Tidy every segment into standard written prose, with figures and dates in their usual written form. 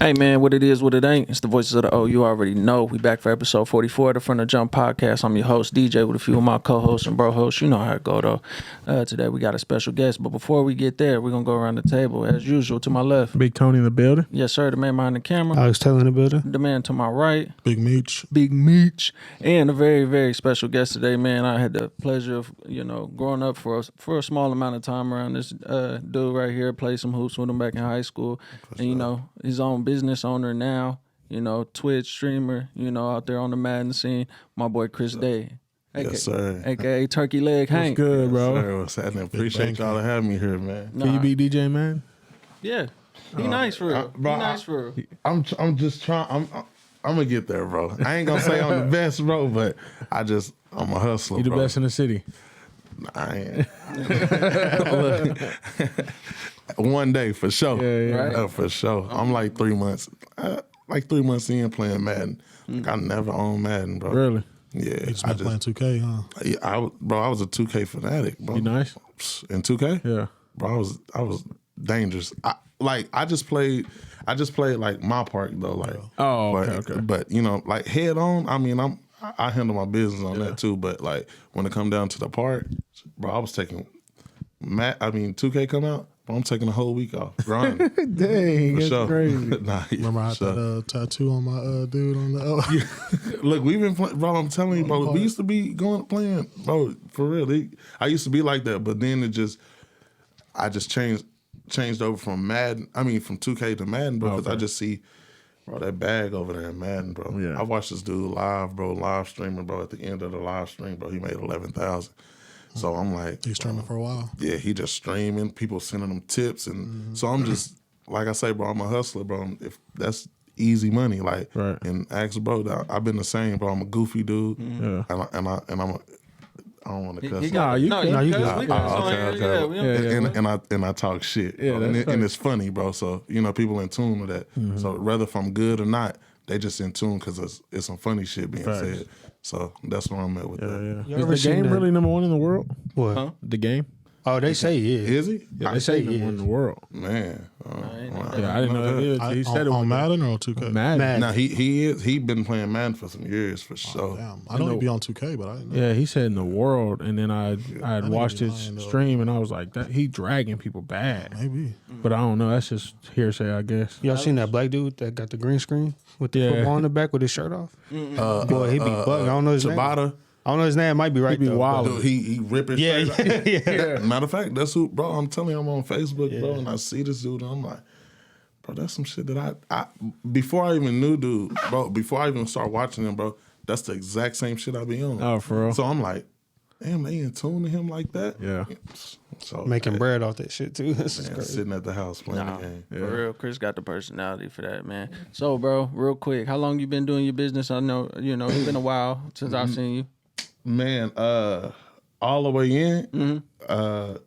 Hey man, what it is, what it ain't. It's the voices of the O. You already know. We back for episode 44 of the Front of Jump podcast. I'm your host, DJ, with a few of my co-hosts and bro hosts. You know how it go though. Today we got a special guest, but before we get there, we're gonna go around the table as usual. To my left, Big Tony in the building. Yes, sir. The man behind the camera. Alex Taylor in the building. The man to my right, Big Meech. Big Meech, and a very, very special guest today, man. I had the pleasure of, growing up for a small amount of time around this dude right here. Played some hoops with him back in high school, and his own business owner now. Twitch streamer. Out there on the Madden scene. My boy Chris Day. Yes, sir. AKA Turkey Leg Hank. What's good, bro? Sir, what's happening? Appreciate y'all to have me here, man. Can you beat DJ, man? Yeah. He nice for real. Bro, he nice for real. I'm just trying. I'm gonna get there, bro. I ain't gonna say I'm the best, bro, but I'm a hustler. You the bro. best in the city. I ain't. One day for sure. Yeah. Right. For sure. I'm like 3 months. Like 3 months in playing Madden. Like, I never owned Madden, bro. Really? Yeah. You just been playing 2K, huh? I was a 2K fanatic, bro. You nice? In 2K? Yeah. Bro, I was dangerous. I just played like my part though. Like, okay. But like head on. I mean, I handle my business on that too. But like when it come down to the part, bro, I was taking 2K come out. Bro, I'm taking a whole week off grinding. Dang, For that's sure. crazy. Nah, Remember I had that tattoo on my dude on the Look, we've been playing, bro. I'm telling you, bro. We used to be playing, bro. For real, I used to be like that, but then I just changed over from Madden. I mean, from 2K to Madden, bro. Because I just see, bro, that bag over there in Madden, bro. Yeah. I watched this dude live streaming, bro. At the end of the live stream, bro, he made 11,000. So I'm like, He's streaming for a while. yeah, he just streaming. People sending him tips, and so I'm just like I say, bro. I'm a hustler, bro. If that's easy money, like, Right. and ask bro, I've been the same, bro. I'm a goofy dude, Yeah. I don't want to cuss. Nah, you can. you cuss, good. we cuss on here. Yeah, we don't- Yeah. And I talk shit, Yeah, bro. that's and it's funny, bro. So people in tune with that. So whether if I'm good or not, they just in tune because it's some funny shit being Facts. said. So that's where I'm at with that. Yeah. You ever Is the seen game that- really number one in the world? What? Huh? The game? Oh, they say he is. Is he? Yeah, they say he number one in the world. Man, Yeah, I didn't know that. I, He said it on was Madden or on 2K? Madden. Madden. Now he been playing Madden for some years for sure. Damn, I know he'd be on 2K, but I didn't know. Yeah, he said in the world, and then I had think watched he his lying, though. stream, and I was like, "That he dragging people bad." Maybe. But I don't know. That's just hearsay, I guess. Y'all seen that black dude that got the green screen with the Yeah. football on the back with his shirt off? Boy, he be bugging. I don't know his name. Tabata, I don't know his name. It might be right He be though. wild. dude, he rip his Yeah, shirt out. yeah. Matter of fact, that's who, bro. I'm telling you, I'm on Facebook, bro, and I see this dude, and I'm like, bro, that's some shit that I before I even knew dude, bro. Before I even start watching him, bro, that's the exact same shit I be on. Oh, for real? So I'm like, damn, they in tune to him like that. Yeah. So Making bread off that shit too. This is man, crazy. sitting at the house playing the game. For real, Chris got the personality for that, man. So, bro, real quick, how long you been doing your business? I know, it's been a while since I've seen you. Man, all the way in,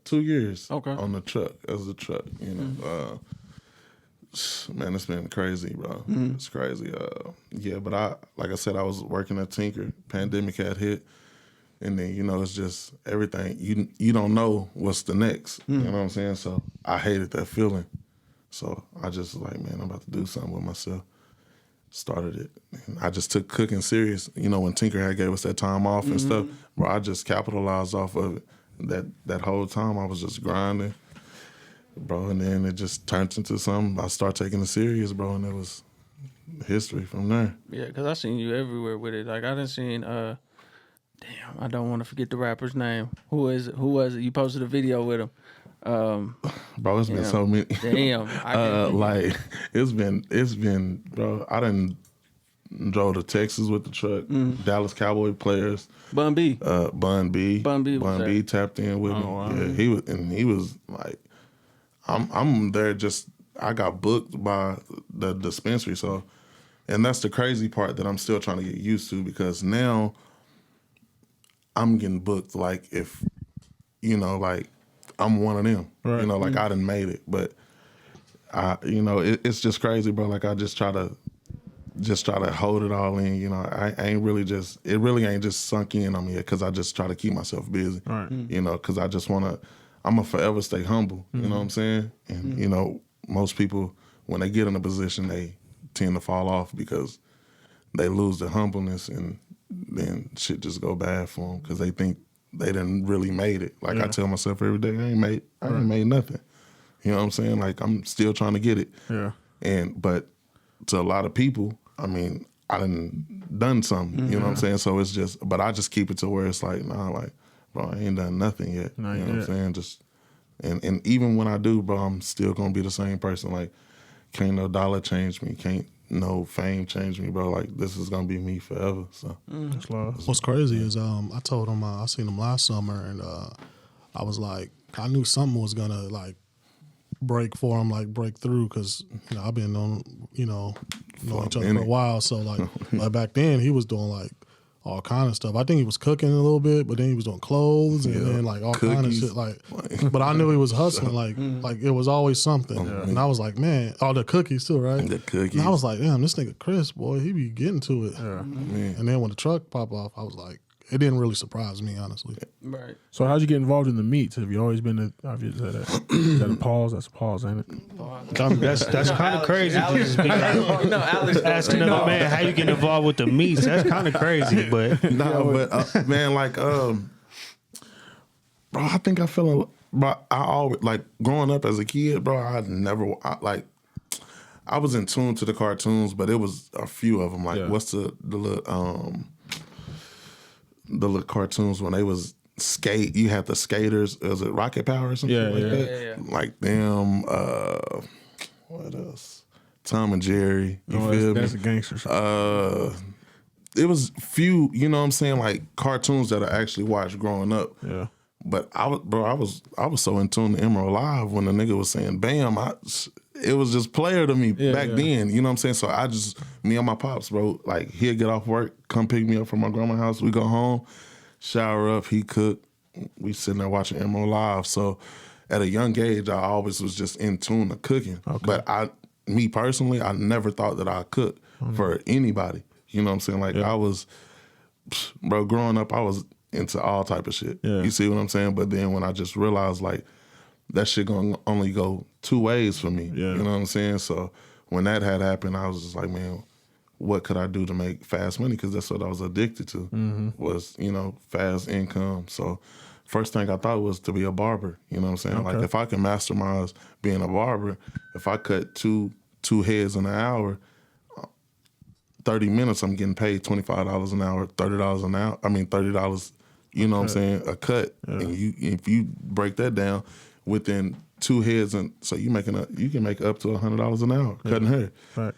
2 years. Okay. On the truck, as a truck, man, it's been crazy, bro. It's crazy. Yeah, but like I said, I was working at Tinker. Pandemic had hit, and then it's just everything. You don't know what's the next. You know what I'm saying? So I hated that feeling. So I just like, man, I'm about to do something with myself. Started it. And I just took cooking serious. When Tinker had gave us that time off and stuff, bro, I just capitalized off of it. That whole time I was just grinding, bro, and then it just turned into something. I started taking it serious, bro, and it was history from there. Yeah, because I seen you everywhere with it. Like, I done seen, damn, I don't want to forget the rapper's name. Who was it? You posted a video with him. Bro, it's been so many. Damn. Like it's been, bro. I done drove to Texas with the truck. Dallas Cowboy players. Bun B. Bun B. Bun B was there. tapped in with me. wow. Yeah, he was like, I'm there. Just I got booked by the dispensary. So, and that's the crazy part that I'm still trying to get used to because now I'm getting booked. Like if like. I'm one of them, Right. Like I done made it, but it's just crazy, bro. Like I just try to hold it all in, I ain't really it really ain't just sunk in on me yet, cause I just try to keep myself busy, Right. Cause I just I'm gonna forever stay humble, you know what I'm saying? And most people when they get in a position, they tend to fall off because they lose their humbleness and then shit just go bad for them because they think they didn't really made it. Like I tell myself every day, I ain't made nothing. You know what I'm saying? Like I'm still trying to get it. Yeah. But to a lot of people, I mean, I done something. You know what I'm saying? So it's just, but I just keep it to where it's like, nah, like, bro, I ain't done nothing yet. You know what I'm saying? Just and even when I do, bro, I'm still gonna be the same person. Like, can't no dollar change me. Can't no fame change me, bro. Like, this is gonna be me forever. So That's love. What's crazy is I told him I seen him last summer, and I was like, I knew something was gonna like break for him, like break through, because I've been knowing each other for a while. So like back then he was doing like all kind of stuff. I think he was cooking a little bit, but then he was doing clothes and then like all kind of shit. Like, but I knew he was hustling. Like it was always something. And I was like, man, all the cookies too, right? the cookies. And I was like, damn, this nigga Chris, boy, he be getting to it. Yeah. And then when the truck popped off, I was like, it didn't really surprise me, honestly. Right. So how'd you get involved in the meets? Have you always been obviously is that a pause? That's a pause, ain't it? That's kind of crazy. Alex, Alex Asking another man how you get involved with the meets, that's kind of crazy. But man, like, bro, I think I feel, bro, I always, like, growing up as a kid, bro, I was in tune to the cartoons, but it was a few of them. Like, what's the little cartoons when they was skate, you had the skaters, was it Rocket Power or something like that? Yeah. Like them, what else? Tom and Jerry, you feel me? That's a gangster show. It was few, you know what I'm saying, like cartoons that I actually watched growing up. Yeah. But I was so in tune to Emerald Live when the nigga was saying bam, it was just player to me back then, you know what I'm saying? So me and my pops, bro, like he'd get off work, come pick me up from my grandma's house, we go home, shower up, he cook, we sitting there watching Emerald Live. So at a young age, I always was just in tune to cooking. Okay. But me personally, I never thought that I could for anybody. You know what I'm saying? Like I was, bro, growing up, I was into all type of shit. Yeah. You see what I'm saying? But then when I just realized like that shit gonna only go two ways for me. Yeah. You know what I'm saying? So when that had happened, I was just like, man, what could I do to make fast money? Because that's what I was addicted to, was, fast income. So first thing I thought was to be a barber. You know what I'm saying? Okay. Like if I can mastermind being a barber, if I cut two heads in an hour, 30 minutes, I'm getting paid $25 an hour, $30 an hour. I mean, $30, you know what I'm saying, a cut. Yeah. And if you break that down within two heads, and so you can make up to $100 an hour cutting hair. Right.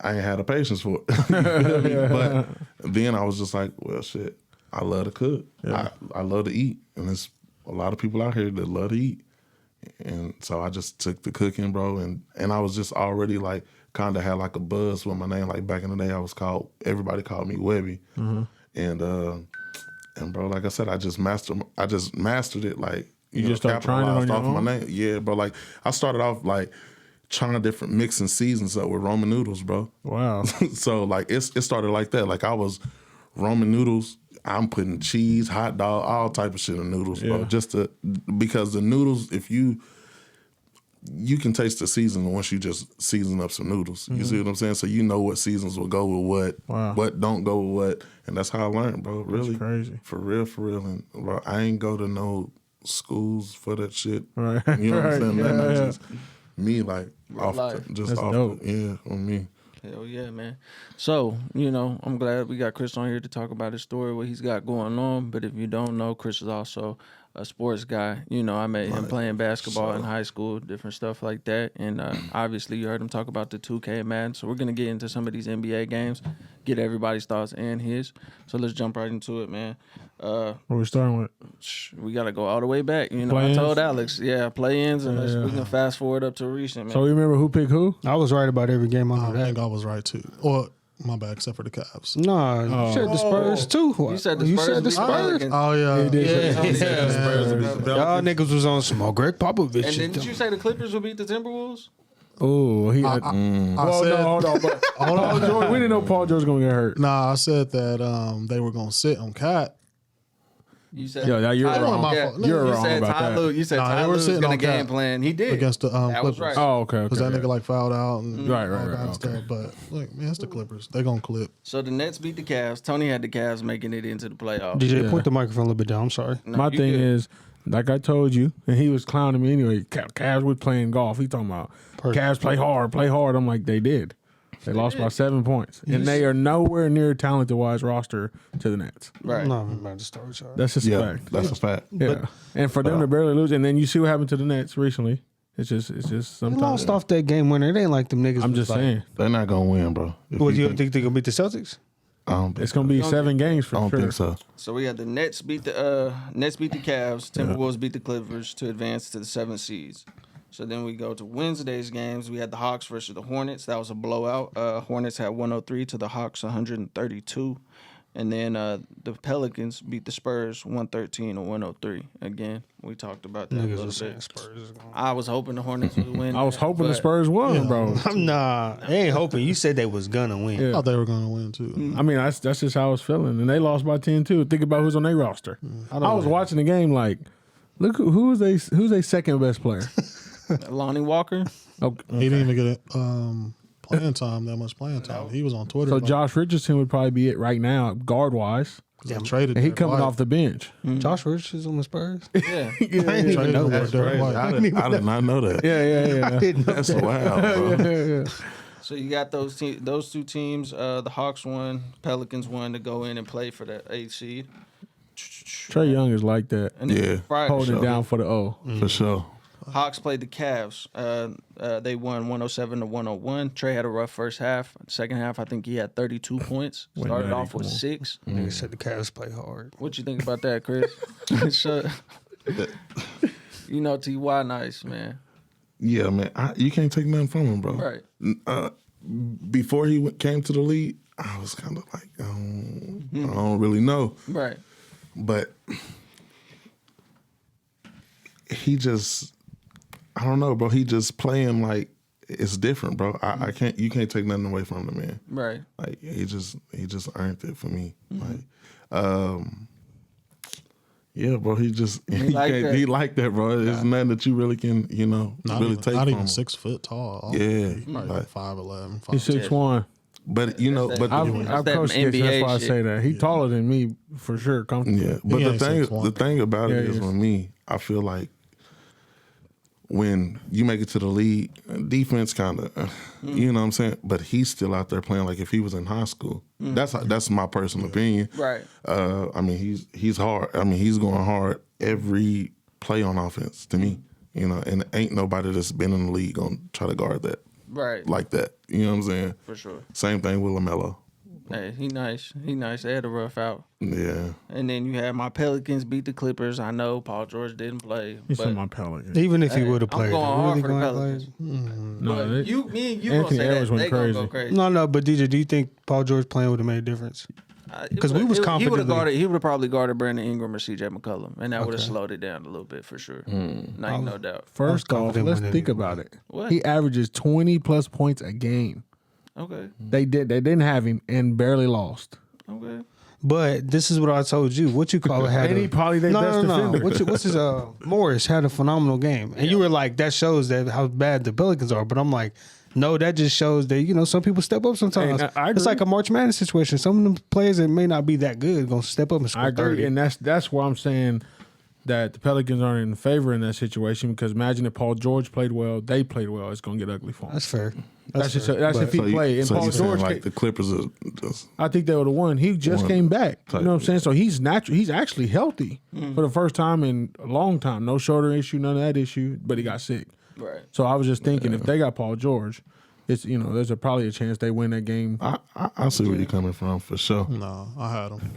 I ain't had the patience for it. But then I was just like, well, shit, I love to cook. Yeah. I love to eat. And there's a lot of people out here that love to eat. And so I just took the cooking, bro. And I was just already like, kind of had like a buzz with my name. Like back in the day, everybody called me Webby. Mm-hmm. And bro, like I said, I just mastered it. Like, you just started trying it on your own? My name. Yeah, bro. Like I started off like trying different mixing seasons up with ramen noodles, bro. Wow. So like it started like that. Like I was ramen noodles. I'm putting cheese, hot dog, all type of shit in noodles, bro. Because the noodles, if you can taste the season once you just season up some noodles. You see what I'm saying? So you know what seasons will go with what don't go with what. And that's how I learned, bro. Really. That's crazy. For real. And bro, I ain't go to no schools for that shit. Right. You know what I'm saying? That's just me, like, on me. Hell yeah, man. So, I'm glad we got Chris on here to talk about his story, what he's got going on. But if you don't know, Chris is also a sports guy. I met him playing basketball in high school, different stuff like that. And obviously you heard him talk about the 2K and Madden. So we're going to get into some of these NBA games, get everybody's thoughts and his. So let's jump right into it, man. What are we starting with? We got to go all the way back. I told Alex, play-ins, and we can fast forward up to recent, man. So you remember who picked who? I was right about every game I think I was right, too. Or my bad, except for the Cavs. No, you said the Spurs, too. You said the Spurs? Oh, yeah. Y'all niggas was on small Greg Popovich. And didn't you say the Clippers would beat the Timberwolves? Oh, he had... hold on. But, hold on. We didn't know Paul George was going to get hurt. Nah, I said that they were going to sit on Cat. You said Yo, you're Ty wrong. Lue, yeah. You're you wrong said about Ty that. Lue. You said Nah, Ty they were Lue's sitting going to on game cap plan. He did. against the That was Clippers. right. Oh, okay. Because that okay. nigga like fouled out and Right, all right, kind of okay. stuff. But look, man, it's the Clippers. They gonna clip. So the Nets beat the Cavs. Tony had the Cavs making it into the playoffs. DJ, Yeah. put the microphone a little bit down. I'm sorry. No, My you thing good. is, like I told you, and he was clowning me anyway. Cavs was playing golf. He talking about Cavs play hard. I'm like, they did. They lost by 7 points, and they are nowhere near talent-wise roster to the Nets. Right. No, I'm about to start. Sorry. That's just a Yeah, fact. that's a fact. Yeah, and for them to barely lose, and then you see what happened to the Nets recently. It's just They sometimes. lost off that game winner. It ain't like them niggas. I'm was just like, saying, They're not gonna win, bro. If What, you think- think they're going to beat the Celtics? I don't think it's gonna be 7 games for I don't sure. think so. So we had the Nets beat the Cavs. Timberwolves beat the Clippers to advance to the 7th seeds. So then we go to Wednesday's games. We had the Hawks versus the Hornets. That was a blowout. Hornets had 103 to the Hawks 132. And then the Pelicans beat the Spurs 113 to 103. Again, we talked about that a Niggas little was saying bit. Spurs is going. I was hoping the Hornets would win. I was hoping the but- Spurs won, bro. Nah, they ain't hoping. You said they was gonna win. Yeah. I thought they were gonna win too. I mean, that's just how I was feeling, and they lost by 10 too. Think about who's on their roster. I was watching the game like, look who's their second best player. Lonnie Walker. Okay. He didn't even get playing time. That much playing time. He was on Twitter. So like, Josh Richardson would probably be it right now, guard wise. they traded. And he Derek coming White. off the bench. Josh Richards on the Spurs. Yeah. Traded him That's for Derek crazy. White. I did not know that. Yeah. That's wild, bro. So you got those two teams. The Hawks won, Pelicans won to go in and play for the 8th seed. Trey Young is like that, And then Yeah. Friday, holding it down for the O. For sure. Hawks played the Cavs. They won 107 to 101. Trey had a rough first half. Second half, I think he had 32 points. Started off with 6. Niggas said the Cavs play hard. What you think about that, Chris? You know T.Y. nice, man. Yeah, man. You can't take nothing from him, bro. Right. Before he came to the league, I was kind of like, I don't really know. Right. But he just, I don't know, bro. He just playing like it's different, bro. I can't. You can't take nothing away from the man. Right. Like he just earned it for me. Like, yeah, bro. He just like that. he like that, bro. There's nothing that you really can, Not really even, take not from even him. 6 foot tall. Yeah, He probably like- 5'11". He's 6'1". But you know, That's but that- I've that coached kids, that's NBA why I shit. say that. He taller than me for sure, comfortably. yeah. But He the ain't thing, 6'1". the thing about it Yeah, is, he is. with me, I feel like when you make it to the league, defense kind of, you know what I'm saying. But he's still out there playing like if he was in high school. That's my personal opinion. Right. I mean, he's hard. I mean, he's going hard every play on offense to me. You know, and ain't nobody that's been in the league gonna try to guard that Right. like that. You know what I'm saying? For sure. Same thing with LaMelo. Hey, he nice. He nice. They had a rough out. Yeah. And then you had my Pelicans beat the Clippers. I know Paul George didn't play. He's but in my Pelicans. Even if he Hey, would have I'm played, going hard really for the going Pelicans. No, but they- me and you Anthony gonna say Edwards that went they gonna go crazy. crazy. No, but DJ, do you think Paul George playing would have made a difference? 'Cause we was He would confidently- have He would have probably guarded Brandon Ingram or C.J. McCollum, and that would have slowed it down a little bit for sure. No doubt. First off, confident let's winning think anyway. about it. What? He averages 20+ points a game. Okay. They didn't have him and barely lost. Okay. But this is what I told you. What you call it had And he probably their best defender. What's his Morris had a phenomenal game, and you were like, that shows that how bad the Pelicans are. But I'm like, no, that just shows that some people step up sometimes. Hey, I it's agree. like a March Madness situation. Some of them players that may not be that good gonna step up and score I agree, 30. and that's why I'm saying that the Pelicans aren't in favor in that situation, because imagine if Paul George played well, they played well, it's gonna get ugly for him. That's fair. That's just fair. that's if he So played. And so Paul you saying George, like the Clippers are just I think they would have won. He just Won. came back. You know what I'm Type. saying? So he's natural. He's actually healthy for the first time in a long time. No shoulder issue, none of that issue. But he got sick. Right. So I was just thinking, if they got Paul George, it's there's probably a chance they win that game. I see where you're coming from for sure. No, I had them.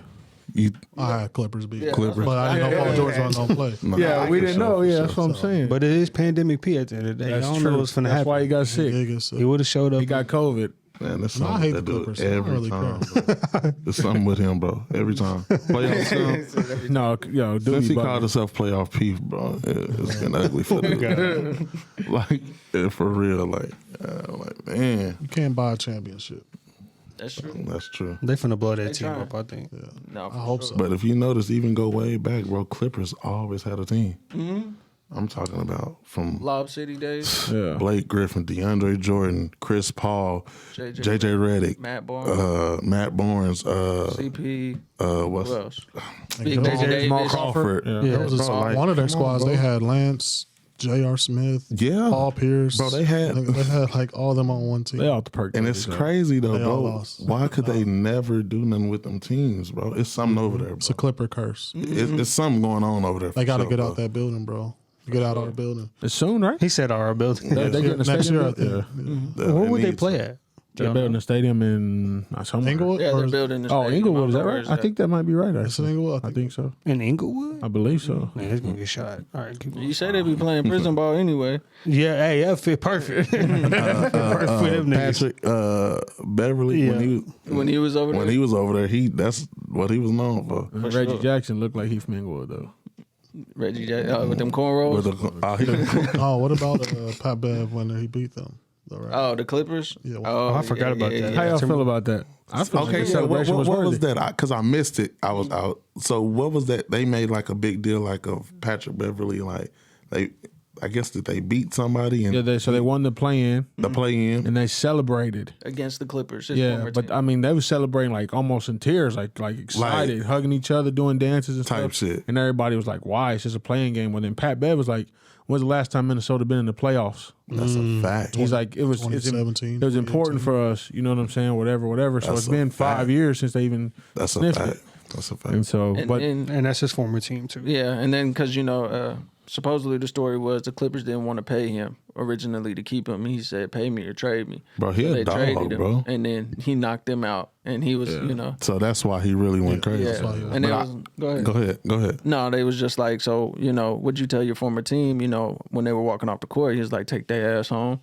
You I had Clippers beat. Yeah, Clippers. But I didn't know Paul George wasn't gonna play. no, Yeah, we for didn't sure, know. for Yeah, sure. that's what I'm saying. But it is pandemic P at the end of the day. That's I don't true. know what's gonna That's happen. why he got sick. Niggas, He would have showed up. He got COVID. Man, there's No, I something hate that the do it Clippers. I don't every really time. Bro. There's something with him, bro. Every time. Playoff time. No, yo, dude, Since he bugging. called himself playoff P, bro, it's been ugly for the like for real. Like man, you can't buy a championship. That's true. That's true. They finna blow that They team trying. up, I think. No, I hope so. But if you notice, even go way back, bro, Clippers always had a team. Mm-hmm. I'm talking about from Lob City days. Yeah. Blake Griffin, DeAndre Jordan, Chris Paul, JJ Redick, Matt Barnes, Matt Barnes, CP. what's Who else? And Big Jamal- Davis. Jamal Crawford? Yeah. Yeah. That was Bro, like, one of their come on, squads. bro. They had Lance, J.R. Smith, Yeah. Paul Pierce. Bro, they had- like all of them on one team. They off the perk. And it's crazy though, They all bro. lost. Why could they never do nothing with them teams, bro? It's something over there, It's a bro. Clipper curse. It's something going on over there. They got to for get sure, out bro. that building, bro. Get out our building. It's soon, right? He said our building. They getting the Next stadium. year, I think. Yeah. Where It would they needs play to. at? They're building a stadium in somewhere. Inglewood? Yeah, Or they're is- building the Oh, stadium. Inglewood, is I that don't know right? where I think that might be right. It's in Actually, Inglewood. I think so. In Inglewood? I believe so. Man, it's gonna get shot. All right, keep going. You said they be playing prison ball anyway. Yeah, hey, that fit perfect. Perfect for them niggas. Patrick Beverly Yeah. When he was over there. when he was over there, that's what he was known for. Reggie sure. Jackson looked like he from Inglewood though. Reggie with them cornrows. Oh, what about Pat Bev when he beat them? All right. Oh, the Clippers? Yeah, oh, I forgot about that. How y'all Tim- feel about that? I feel like Okay, the yeah. What celebration was was worthy. that? Because I missed it. I was out. So what was that? They made like a big deal, like of Patrick Beverly. Like I guess that they beat somebody and Yeah, they won the play-in the play in. and they celebrated. Against the Clippers. His Yeah, former but team. I mean, they were celebrating like almost in tears, like excited, hugging each other, doing dances and Type stuff. shit. And everybody was like, "Why? It's just a playing game." Well, then Pat Bev was like, "When's the last time Minnesota been in the playoffs?" That's a fact. He's like, "It was 2017, it was important for us." You know what I'm saying? Whatever. So That's it's a been 5 fact. years since they even That's a sniffed fact. it. That's a fact. And so, and, but and- And that's his former team too. yeah, and then because supposedly the story was the Clippers didn't want to pay him originally to keep him. He said, "Pay me or trade me." Bro, he So a they dog, traded him, bro. and then he knocked them out, and he was So that's why he really went crazy. yeah. why he was- And it But was go ahead. Go ahead. No, they was just like, so, would you tell your former team, when they were walking off the court, he was like, take their ass home.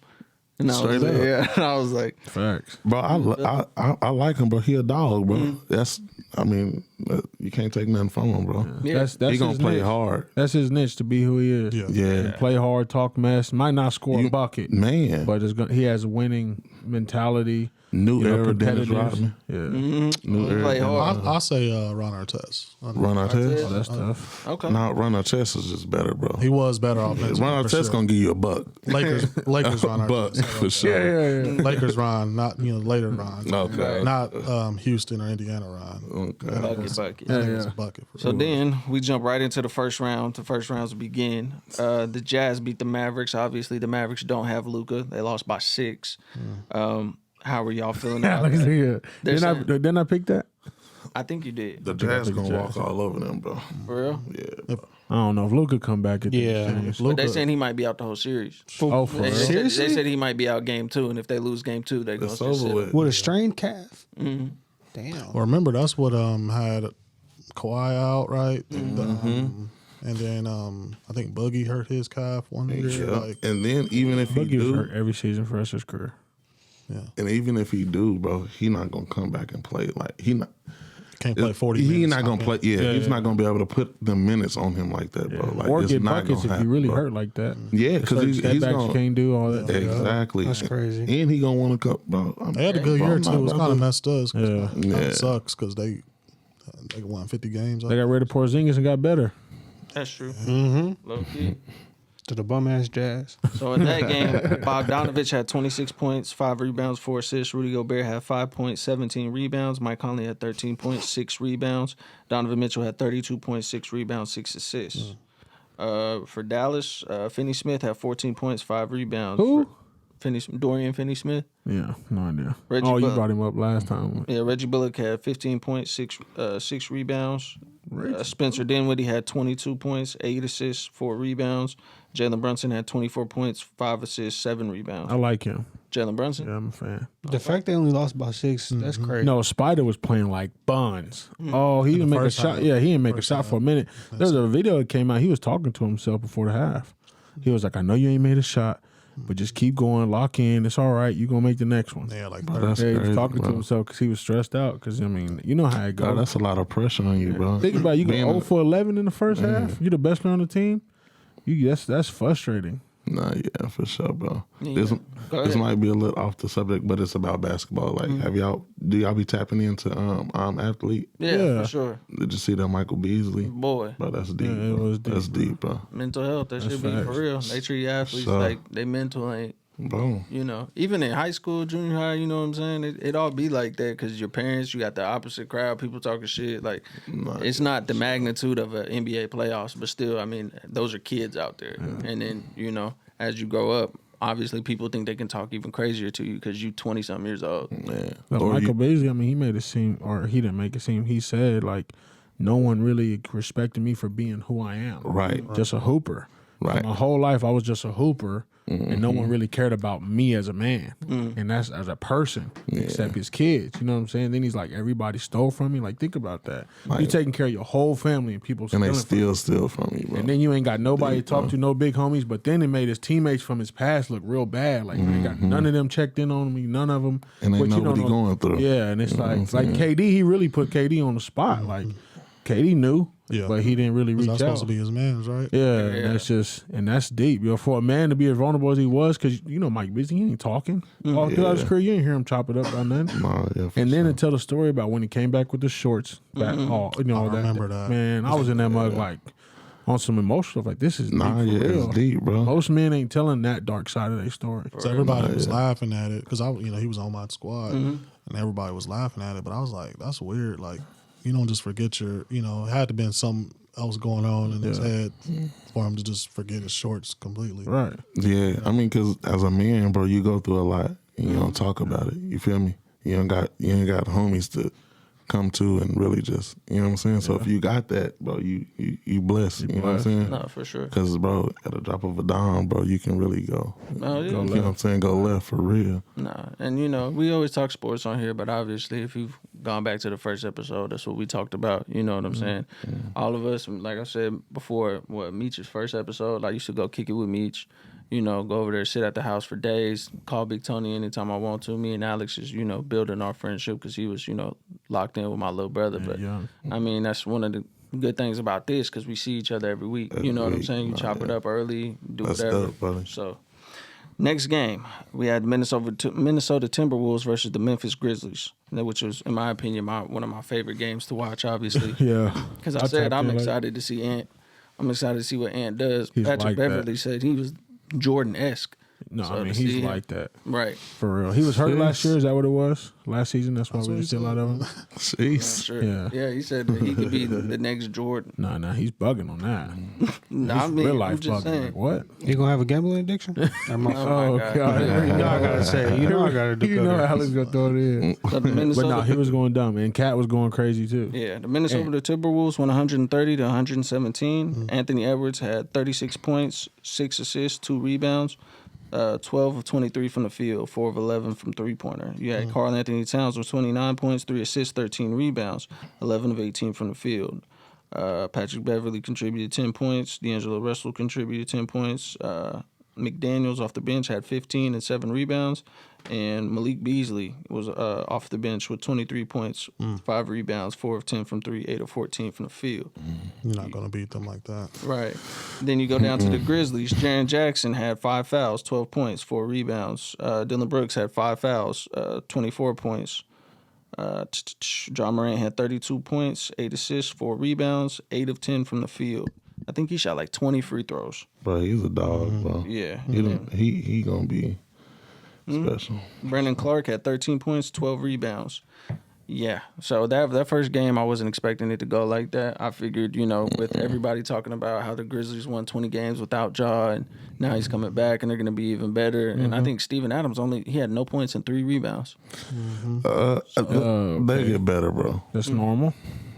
And I was Straight like, up. yeah. And I was like, facts. Bro, I like him, bro. He a dog, bro. You can't take nothing from him, bro. yeah. That's He gonna his play niche. hard. That's his niche to be who he is. Yeah. Yeah. Play hard, talk mess. Might not score a bucket, Man. but he has a winning mentality. New era Dennis competitiveness. Rodman. Yeah, New era. play hard. I'll say Ron Artest. Ron oh, Artest. that's tough. Okay. No, Ron Artest is just better, bro. He was better offensively. Ron for Artest sure. gonna give you a buck. Lakers Ron Buck Artest. for sure. Lakers Ron, not later Ron. Okay. Not Houston or Indiana Ron. Okay. Bucket. I think it's a bucket. For So sure. then we jump right into the first round. The first rounds begin. The Jazz beat the Mavericks. Obviously, the Mavericks don't have Luka. They lost by 6. How are y'all feeling about that? Yeah. They're Didn't I pick that? I think you did. The Jazz gonna walk all over them, bro. For real? Yeah. I don't know if Luka come back at the Yeah. series. But they saying he might be out the whole series. Oh, for They, real? they said he might be out game 2, and if they lose game 2, they're going It's to over sit with. him. With a strained calf. Mm-hmm. Damn. Well, remember that's what had Kawhi out, right? And then I think Boogie hurt his calf one year. Yeah. Like, And then even if he Boogie was do, hurt every season for us his career. and even if he do, bro, he not gonna come back and play. Like he not. can't play 40 He minutes. not gonna play. Yeah, he's not gonna be able to put the minutes on him like that, bro. Like or it's get not buckets gonna if happen, you really bro. hurt like that. Yeah, because Certain he's step backs gonna can't do all that. exactly. That's crazy. And he gonna want to go, bro. They had a good year too. It was kind of messed us. Yeah. Kind Yeah. of sucks because they won 50 games. They got rid of Porzingis and got better. That's true. Mm-hmm. Low key. To the bum ass Jazz. So in that game, Bogdanovich had 26 points, 5 rebounds, 4 assists. Rudy Gobert had 5 points, 17 rebounds. Mike Conley had 13 points, 6 rebounds. Donovan Mitchell had 32 points, 6 rebounds, 6 assists. For Dallas, Finney Smith had 14 points, 5 rebounds. Who? Dorian Finney-Smith. Yeah, no idea. Reggie you Bullock. brought him up last time. Yeah, Reggie Bullock had 15 points, 6 rebounds. Spencer Dinwiddie had 22 points, 8 assists, 4 rebounds. Jalen Brunson had 24 points, 5 assists, 7 rebounds. I like him. Jalen Brunson? Yeah, I'm a fan. The fact they only lost by 6, that's crazy. No, Spider was playing like buns. Oh, he didn't make a first shot. half. Yeah, he didn't make a First shot half. for a minute. There was a video that came out. He was talking to himself before the half. He was like, "I know you ain't made a shot, but just keep going, lock in. It's all right. You gonna make the next one." Yeah, like That's Yeah, he was crazy, talking to bro. himself because he was stressed out. Because I mean, you know how it Bro, goes. that's a lot of pressure on you, bro. Think about it, you go Being 0 for 11 in the first half. You're the best player on the team. That's frustrating. Nah, yeah, for sure, bro. Yeah. This Go this ahead. might be a little off the subject, but it's about basketball. Like, have y'all do y'all be tapping into athlete? Yeah, for sure. Did you see that Michael Beasley? Boy, Bro, that's deep. Yeah, it bro. was deep, That's deep, bro. mental health, that should be facts. for real. They treat athletes So- like they mental ain't. Bro, You know, even in high school, junior high, you know what I'm saying? It all be like that because your parents, you got the opposite crowd, people talking shit. Like, it's not the magnitude of an NBA playoffs, but still, I mean, those are kids out there. And then, you know, as you grow up, obviously people think they can talk even crazier to you because you 20-something years old. man. But Or Michael Beasley, I mean, he made it seem, or he didn't make it seem. He said like, no one really respected me for being who I am. Right. Just a hooper. Right. My whole life, I was just a hooper, and no one really cared about me as a man, and that's as a person, except his kids. You know what I'm saying? Then he's like, everybody stole from me. Like, think about that. You taking care of your whole family, and people and they stealing from steal from you, bro. and then you ain't got nobody to talk to, no big homies. But then it made his teammates from his past look real bad. Like, ain't got none of them checked in on me, none of them. And ain't But you nobody don't know- going through. Yeah, and it's You know what like I'm saying? KD, he really put KD on the spot. Like, KD knew, Yeah. but he didn't really reach That's out. supposed to be his man's, right? Yeah, and that's deep. You know, for a man to be as vulnerable as he was, because you know Mike Beasley, he ain't talking. All throughout his career, you ain't hear him chop it up on nothing. Nah, yeah, for And then sure. to tell the story about when he came back with the shorts, back, all you know, I remember that. Man, I was in that mug like on some emotional stuff. Like, this is Nah, deep for yeah, real. it's deep, bro. Most men ain't telling that dark side of their story. So everybody was laughing at it because he was on my squad, and everybody was laughing at it. But I was like, that's weird. Like, you don't just forget it had to been something else going on in his head for him to just forget his shorts completely. Right. Yeah, I mean, because as a man, bro, you go through a lot and you don't talk about it. You feel me? You ain't got homies to come to and really just, you know what I'm saying? So if you got that, bro, you blessed. You know what I'm saying? No, for sure. Because, bro, at a drop of a dime, bro, you can really go. Oh, yeah. You know what I'm saying? Go left for real. Nah, and you know, we always talk sports on here, but obviously, if you've gone back to the first episode, that's what we talked about. You know what I'm saying? All of us, like I said before, Meech's first episode, I used to go kick it with Meech. You know, go over there, sit at the house for days, call Big Tony anytime I want to. Me and Alex is, building our friendship because he was, locked in with my little brother. But young. I mean, that's one of the good things about this because we see each other every week. You know what I'm saying? You chop it up early, do That's whatever. dope, brother. So, next game, we had Minnesota Timberwolves versus the Memphis Grizzlies, which was, in my opinion, one of my favorite games to watch, obviously. Yeah. Because I said I'm excited to see Ant. I'm excited to see what Ant does. He's Patrick like that. Beverly said he was Jordan-esque. No, So I to mean, see he's him- like that. Right. For real. He was hurt last year. Is that what it was? Last season? That's why we were still out of him? Jeez. Sure. Yeah. Yeah, he said that he could be the next Jordan. Nah, he's bugging on that. Nah, I mean, Real I'm life just bugging. saying. Like, what? You gonna have a gambling addiction? Oh, my Oh, God. God. You know I gotta say it. You know I gotta do You know it. Alex gonna throw it in. So the But Minnesota, no, he was going dumb. And Cat was going crazy, too. Yeah, the Minnesota Timberwolves won 130 to 117. Anthony Edwards had 36 points, 6 assists, 2 rebounds, 12 of 23 from the field, 4 of 11 from three-pointer. You had Karl Anthony Towns with 29 points, 3 assists, 13 rebounds, 11 of 18 from the field. Patrick Beverly contributed 10 points. D'Angelo Russell contributed 10 points. McDaniels off the bench had 15 and 7 rebounds. And Malik Beasley was off the bench with 23 points, 5 rebounds, 4 of 10 from 3, 8 of 14 from the field. You're not gonna beat them like that. Right. Then you go down to the Grizzlies. Jaren Jackson had 5 fouls, 12 points, 4 rebounds. Dylan Brooks had 5 fouls, 24 points. John Morant had 32 points, 8 assists, 4 rebounds, 8 of 10 from the field. I think he shot like 20 free throws. Bro, he's a dog, bro. Yeah. He gonna be special. Brandon Clark had 13 points, 12 rebounds. Yeah. So that first game, I wasn't expecting it to go like that. I figured, with everybody talking about how the Grizzlies won 20 games without Ja, and now he's coming back, and they're going to be even better. And I think Steven Adams he had no points and 3 rebounds. They get better, bro. That's normal.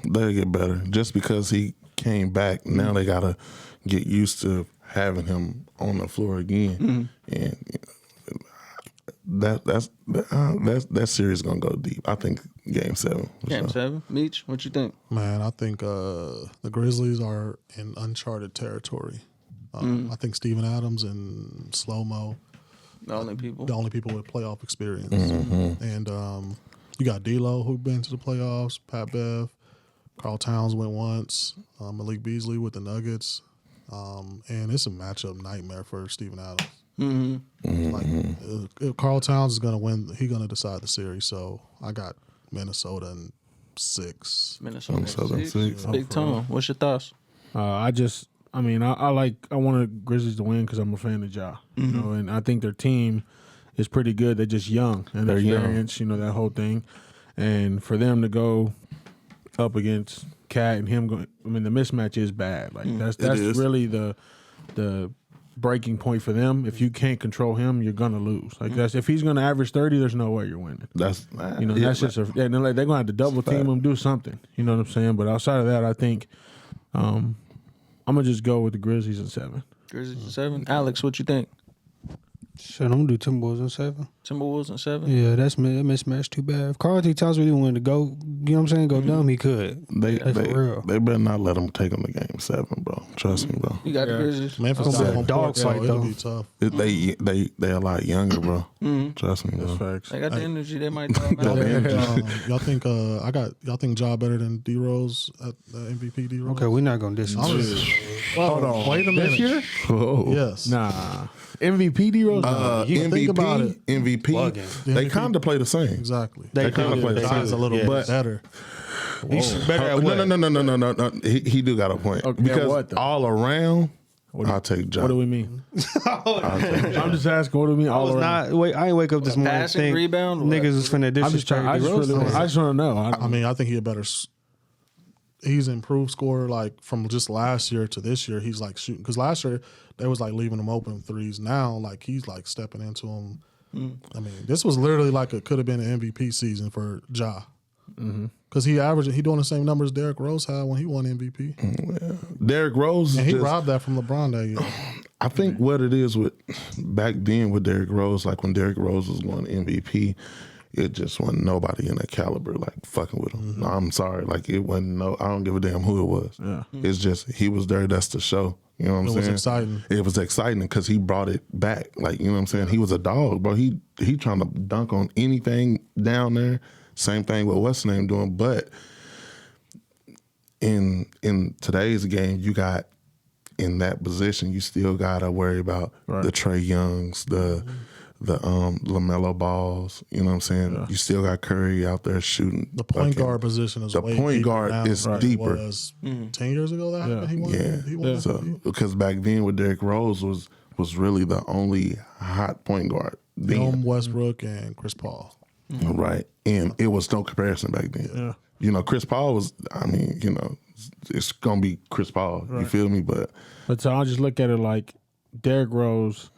They get better. Just because he came back, now they gotta get used to having him on the floor again, and that series gonna go deep. I think Game 7. Game 7. Meech, what you think? Man, I think the Grizzlies are in uncharted territory. I think Steven Adams and Slow-Mo, The only people. the only people with playoff experience. And you got D'Lo, who've been to the playoffs, Pat Bev, Karl Towns went once, Malik Beasley with the Nuggets. And it's a matchup nightmare for Steven Adams. If Karl Towns is going to win, he's going to decide the series. So I got Minnesota in 6. Minnesota in 6. Big Tone. What's your thoughts? I want the Grizzlies to win because I'm a fan of Ja. You know, and I think their team is pretty good. They're just young and They're young. experience, you know, that whole thing. And for them to go up against Cat and him going, I mean, the mismatch is bad. Like that's is. really the breaking point for them. If you can't control him, you're gonna lose. Like that's if he's gonna average 30, there's no way you're winning. That's That's just they're gonna have to double team him, do something. You know what I'm saying? But outside of that, I think I'm gonna just go with the Grizzlies in 7. Grizzlies in 7. Alex, what you think? Shit, I'm gonna do Timberwolves in 7. Timberwolves in 7. Yeah, that mismatch too bad. If Carl T. Towns really wanted to go, you know what I'm saying, go dumb, he could. They for real. they better not let them take them to game 7, bro. Trust me, bro. You got the Grizzlies. Memphis It's got gonna be a home dog court, so fight, it'll though. be tough. They're a lot younger, bro. Trust me, bro. Facts. They got the energy. They might throw Y'all them out. think, y'all think y'all think Ja better than D Rose at the MVP D Rose? Okay, we're not gonna diss him. Hold on. Wait a minute. This year? Whoa. Yes. Nah. MVP D Rose? MVP, think about it. MVP, Bugging. they MVP. kind of play the same. Exactly. They kinda do. play the They same. Ja's do. a little Yeah. bit better. He's better at what? No. He do got a point. Okay, Because what, though? all around, I'll take Ja. What do we mean? I'll take Ja. I'm just asking, what do we mean I all was around? not. Wait, I ain't wake up this morning and passing, think rebound, what? niggas was finna I'm just trying. disrespect D Rose. I just want to know. I mean, I think he a better. He's improved scorer like from just last year to this year. He's like shooting because last year they was like leaving him open threes. Now like he's like stepping into them. I mean, this was literally like it could have been an MVP season for Ja. Because he doing the same numbers Derrick Rose had when he won MVP, Derrick Rose is and he just, robbed that from LeBron that year. I think what it is with back then with Derrick Rose, like when Derrick Rose was going MVP, it just wasn't nobody in that caliber like fucking with him. No, I'm sorry, like it wasn't I don't give a damn who it was. Yeah. It's just he was there. That's the show. You know what I'm It saying? was exciting. It was exciting because he brought it back. Like, you know what I'm saying? He was a dog, bro. He trying to dunk on anything down there. Same thing with what's his name doing. But in today's game, you got in that position, you still gotta worry about the Trae Youngs, the LaMelo Balls. You know what I'm saying? Yeah. You still got Curry out there shooting. The point guard position is the way point deeper guard now is than it deeper. was 10 years ago that happened. He won. He won So MVP. because back then with Derrick Rose was really the only hot point guard then. Him, Westbrook, and Chris Paul. Right. And it was no comparison back then. Yeah. You know, Chris Paul was, I mean, you know, it's going to be Chris Paul. You feel me? But so I'll just look at it like Derrick Rose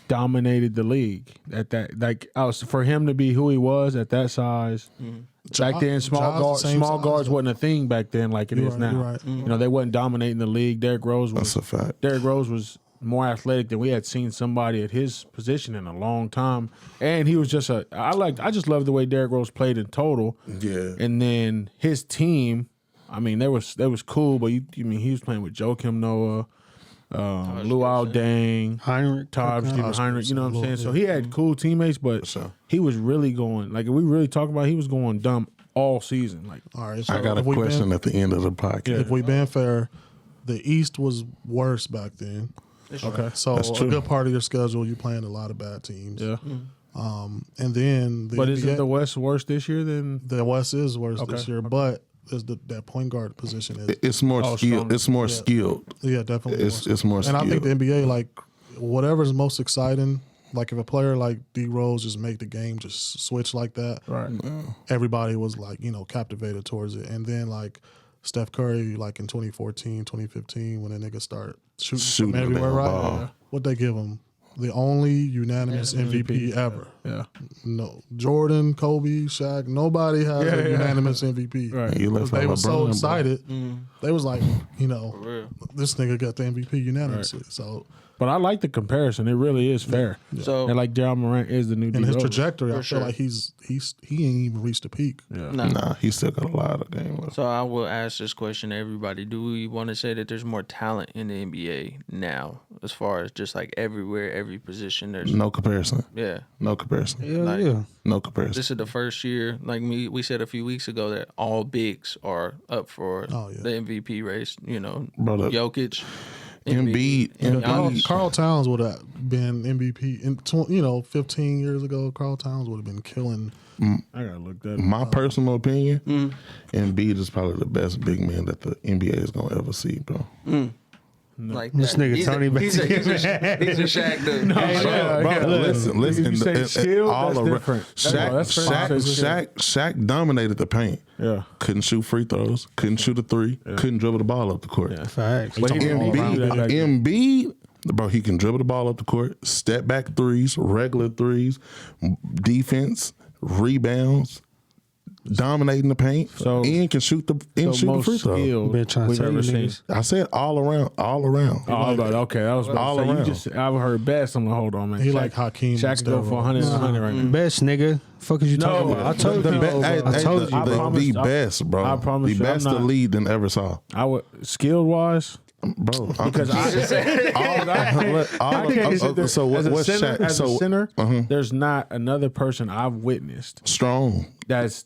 dominated the league at that. Like for him to be who he was at that size. Back then, small guards wasn't a thing back then like it is now. You're right. You know, they wasn't dominating the league. Derrick Rose was. that's a fact. Derrick Rose was more athletic than we had seen somebody at his position in a long time, and he was just I just love the way Derrick Rose played in total. Yeah. And then his team, I mean, they was cool, but he was playing with Joakim Noah, Luau Dang, Heinrich, Heinrich. You know what I'm saying? So he had cool teammates, but he was really going like if we really talk about it, he was going dumb all season. Like, All right. So I got a question at the end of the podcast. If we been fair, the East was worse back then. okay, So That's a true. good part of your schedule, you playing a lot of bad teams. yeah. And then the But NBA, isn't the West worse this year than? the West is worse this Okay. year, but is that point guard position is It's more skilled. stronger. It's more skilled. yeah definitely It's more And I think skilled. the NBA like whatever's most exciting. Like if a player like D Rose just make the game just switch like that, Right. everybody was like captivated towards it. And then like Steph Curry like in 2014, 2015 when a nigga start shooting the from everywhere, damn right? ball. What they give him? The only unanimous MVP ever. Yeah. No, Jordan, Kobe, Shaq, nobody has a unanimous MVP. Right. You left They out were so LeBron, bro. excited. They was like, this nigga got the MVP unanimously. So, But I like the comparison. It really is fair. So- and like Ja Morant is the new in his D-Rose. trajectory, I sure. feel like he ain't even reached the peak. Yeah. No. Nah, he still got a lot of game left. So I will ask this question to everybody. Do we want to say that there's more talent in the NBA now as far as just like everywhere, every position? There's No comparison. yeah. No comparison. Yeah, yeah. No comparison. This is the first year, like we said a few weeks ago, that all bigs are up for Oh, yeah. the MVP race. Brother. Jokic, Embiid. Carl Towns would have been MVP in 15 years ago. Carl Towns would have been killing. I gotta look that up. My personal opinion, Embiid is probably the best big man that the NBA is gonna ever see, bro. Like This that. nigga He's Tony he's a Shaq dude. Listen. You said skill, all that's around. different. That's Shaq dominated the paint. Yeah. Couldn't shoot free throws. Couldn't shoot a three. Couldn't dribble the ball up the court. Facts. But he didn't do that back then. Embiid, bro, he can dribble the ball up the court, step back threes, regular threes, defense, rebounds, dominating the paint, and can shoot the most free throw. skilled Been trying to we've tell ever you seen. niggas. I said all around. Okay, that was All so you around. just I've heard best. I'm like, hold on, man. He Shaq- like Hakeem Shaq could go for 100 and 100 right now. Best nigga. Fuck is you talking about? I told you. I told you. The best, bro. I promise the you, I'm best the not- league than ever saw, I would skilled wise bro. because So what's Shaq? As a center, Uh-huh. there's not another person I've witnessed Strong. that's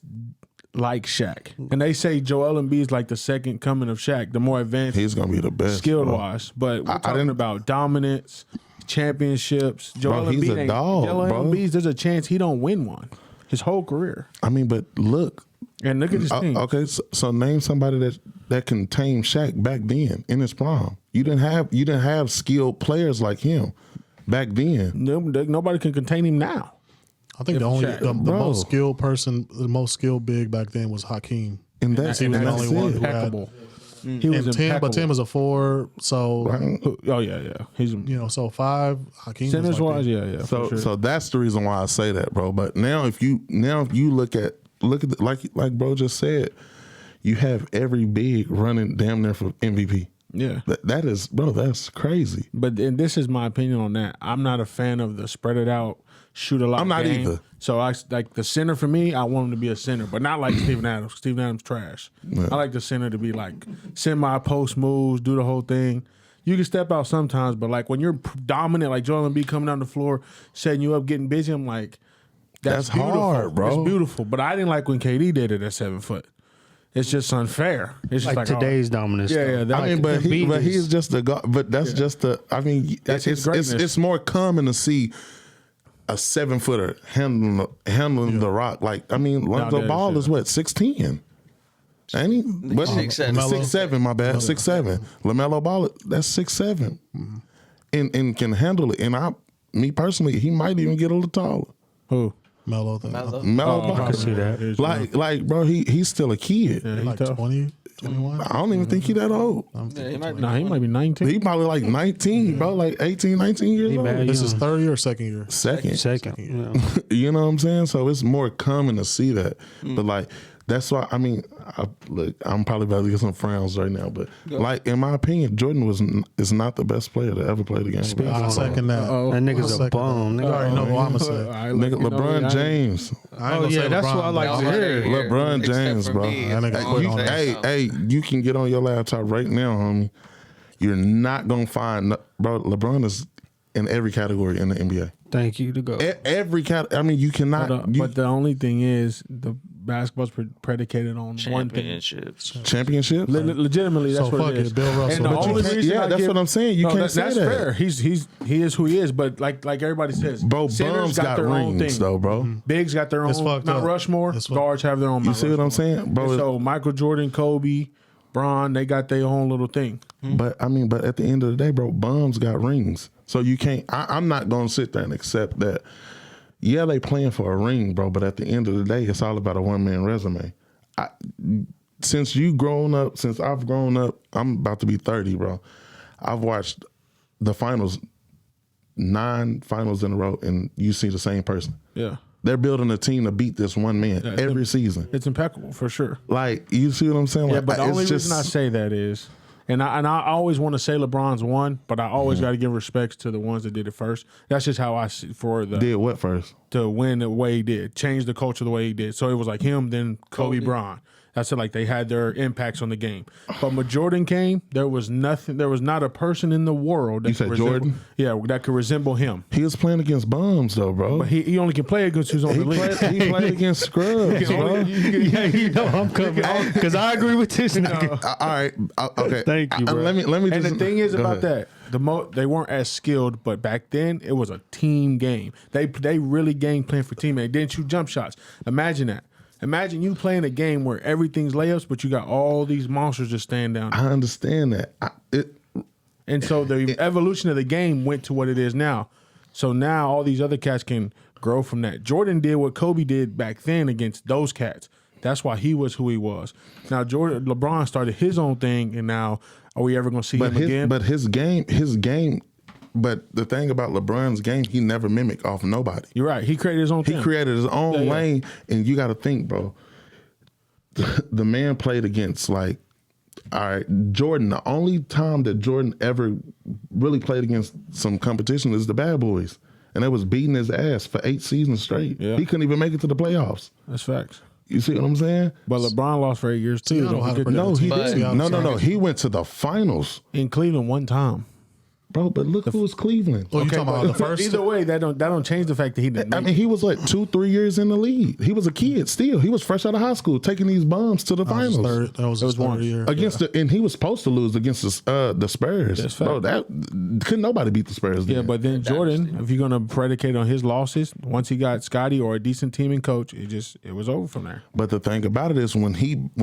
like Shaq. And they say Joel Embiid is like the second coming of Shaq, the more advanced He's gonna be the best, skilled bro. wise. But we're I talking didn't- about dominance, championships. Joel Bro, he's Embiid a ain't- dog, Joel bro. Embiid, there's a chance he don't win one his whole career. I mean, but look. And look at his team. Okay, so name somebody that can tame Shaq back then in his prime. You didn't have skilled players like him back then. Nobody can contain him now. I think the most skilled person, the most skilled big back then was Hakeem. And that's he was the only one who had. Impeccable. He was And Tim, impeccable. but Tim was a 4, so Oh yeah. He's so 5. Hakeem centers was like wise, that. yeah. So for sure. so that's the reason why I say that, bro. But now if you look at like bro just said, you have every big running damn near for MVP. Yeah. That is, bro, that's crazy. But and this is my opinion on that. I'm not a fan of the spread it out, shoot a lot. I'm not game. either. So I like the center for me. I want him to be a center, but not like Steven Adams. Steven Adams trash. I like the center to be like semi post moves, do the whole thing. You can step out sometimes, but like when you're dominant, like Joel Embiid coming down the floor, setting you up, getting busy, I'm like, that's beautiful, hard, bro. It's beautiful. But I didn't like when KD did it at 7 foot. It's just unfair. It's just Like like today's dominance. Yeah, though. yeah. I mean, but Embiid he's is- just the guy. But that's just the. I mean, That's his greatness. it's more common to see a 7-footer handling the rock. Like, I mean, Lonzo Nowadays, Ball yeah. is what, 16? Ain't he? What? 6'7". 6'7", my bad. 6'7". LaMelo Ball, that's 6'7". And can handle it. And me personally, he might even get a little taller. Who? Melo thing. Melo Ball. I can see that. Like, bro, he's still a kid. Yeah, Like tough. 20, 21. I don't even think he that old. Yeah, he might be. Nah, he might be 19. He probably like 19, bro, like 18, 19 years old. bad. This is third year or second year? Second. Second. Yeah. You know what I'm saying? So it's more common to see that. But like, that's why, I mean, look, I'm probably about to get some frowns right now, but like, in my opinion, Jordan is not the best player to ever play the game. I second that. That nigga's a bum. You already know who I'm gonna say. Nigga, LeBron James. I ain't gonna say that's LeBron, what I like but to hear. LeBron Except James, for bro. me, That nigga it's quit all on that. Hey, you can get on your laptop right now, homie. You're not gonna find, bro. LeBron is in every category in the NBA. Thank you to go. Every category. I mean, you cannot. But the only thing is, the basketball's predicated on one thing. Championships. Championship. Legitimately, that's So what fuck it is. it, Bill Russell. And the But you only can't- reason yeah, I that's give- what I'm saying. You can't say that's that. fair. He is who he is. But like everybody says, Bro, centers bums got their own rings thing. though, bro. Bigs got their own. It's fucked Mount up. Rushmore. It's fucked- Guards have their own. You Mount see what I'm Rushmore. saying, bro? And so Michael Jordan, Kobe, Bron, they got their own little thing. But I mean, but at the end of the day, bro, bums got rings. So you can't. I'm not gonna sit there and accept that. Yeah, they playing for a ring, bro. But at the end of the day, it's all about a 1-man resume. Since I've grown up, I'm about to be 30, bro. I've watched the finals, 9 finals in a row, and you see the same person. Yeah, They're building a team to beat this one man every season. it's impeccable for sure. Like, you see what I'm saying? Yeah, Like, but the it's only just, reason I say that is, and I always want to say LeBron's won, but I always got to give respects to the ones that did it first. That's just how I see for the did what first? to win the way he did, change the culture the way he did. So it was like him, then Kobe. Bryant. That's it. Like they had their impacts on the game. But when Jordan came, there was nothing. There was not a person in the world that You said Jordan? Yeah, that could resemble him. He was playing against bums though, bro. But he only can play against who's on the league. He played against scrubs, bro. I'm coming because I agree with this. All right, okay. Thank you, bro. Let me. And Just, the thing is go about ahead. that, they weren't as skilled, but back then it was a team game. They really game plan for team. They didn't shoot jump shots. Imagine that. Imagine you playing a game where everything's layups, but you got all these monsters just standing down. I understand that. And so the evolution of the game went to what it is now. So now all these other cats can grow from that. Jordan did what Kobe did back then against those cats. That's why he was who he was. Now LeBron started his own thing, and now are we ever going to see him again? But his game. But the thing about LeBron's game, he never mimicked off nobody. You're right. He created his own thing. He created his own Yeah. lane, and you got to think, bro. The man played against all right, Jordan. The only time that Jordan ever really played against some competition is the bad boys, and they was beating his ass for 8 seasons straight. Yeah. He couldn't even make it to the playoffs. That's facts. You see what I'm saying? But LeBron lost for 8 years too. Seattle had a pretty No, good he team. didn't. Seattle No. Sonics. He went to the finals, In Cleveland one time. bro. But look who's Cleveland. Oh, you talking about the first? Either way, that don't change the fact that he didn't. I mean, he was like 2-3 years in the league. He was a kid still. He was fresh out of high school, taking these bums to the finals That was his one. third year. against and he was supposed to lose against the Spurs. That's Bro, fact. that couldn't nobody beat the Spurs. Yeah, then. but then Jordan, if you're gonna predicate on his losses, once he got Scotty or a decent team and coach, it was over from there. But the thing about it is when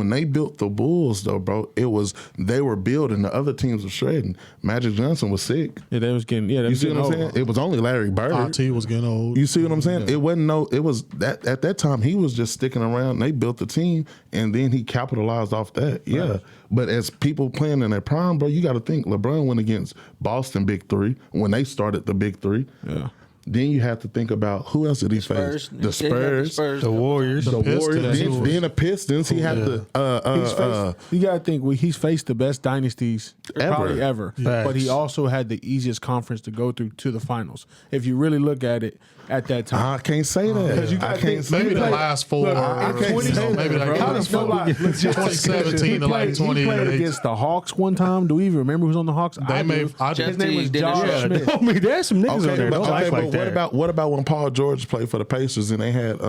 they built the Bulls though, bro, they were building, the other teams were shredding. Magic Johnson was sick. Yeah, they was getting. Yeah, they You was see what getting I'm over. saying? It was only Larry Bird. IT was getting old. You see what I'm saying? It wasn't it was that at that time he was just sticking around. They built the team and then he capitalized off that. Yeah. Right. But as people playing in their prime, bro, you got to think LeBron went against Boston Big Three when they started the Big Three. Yeah. Then you have to think about who else did he face? Spurs. The Spurs. The Warriors. The Pistons. Warriors, He was- then the Pistons. He had You got to think he's faced the best dynasties probably ever, but he also had the easiest conference to go through to the finals. If you really look at it at that time, I can't say that. you I gotta can't think- say Maybe the that. last four. I can't say that, maybe bro. like How does no lie? 2017 to like He played 20. against the Hawks one time. Do we even remember who's on the Hawks? They made. do. I Jeff His did. name was Teague, Dennis Josh Rodman. Smith. I mean, there's some niggas on Okay, there. but, Don't like but that. what about when Paul George played for the Pacers and they had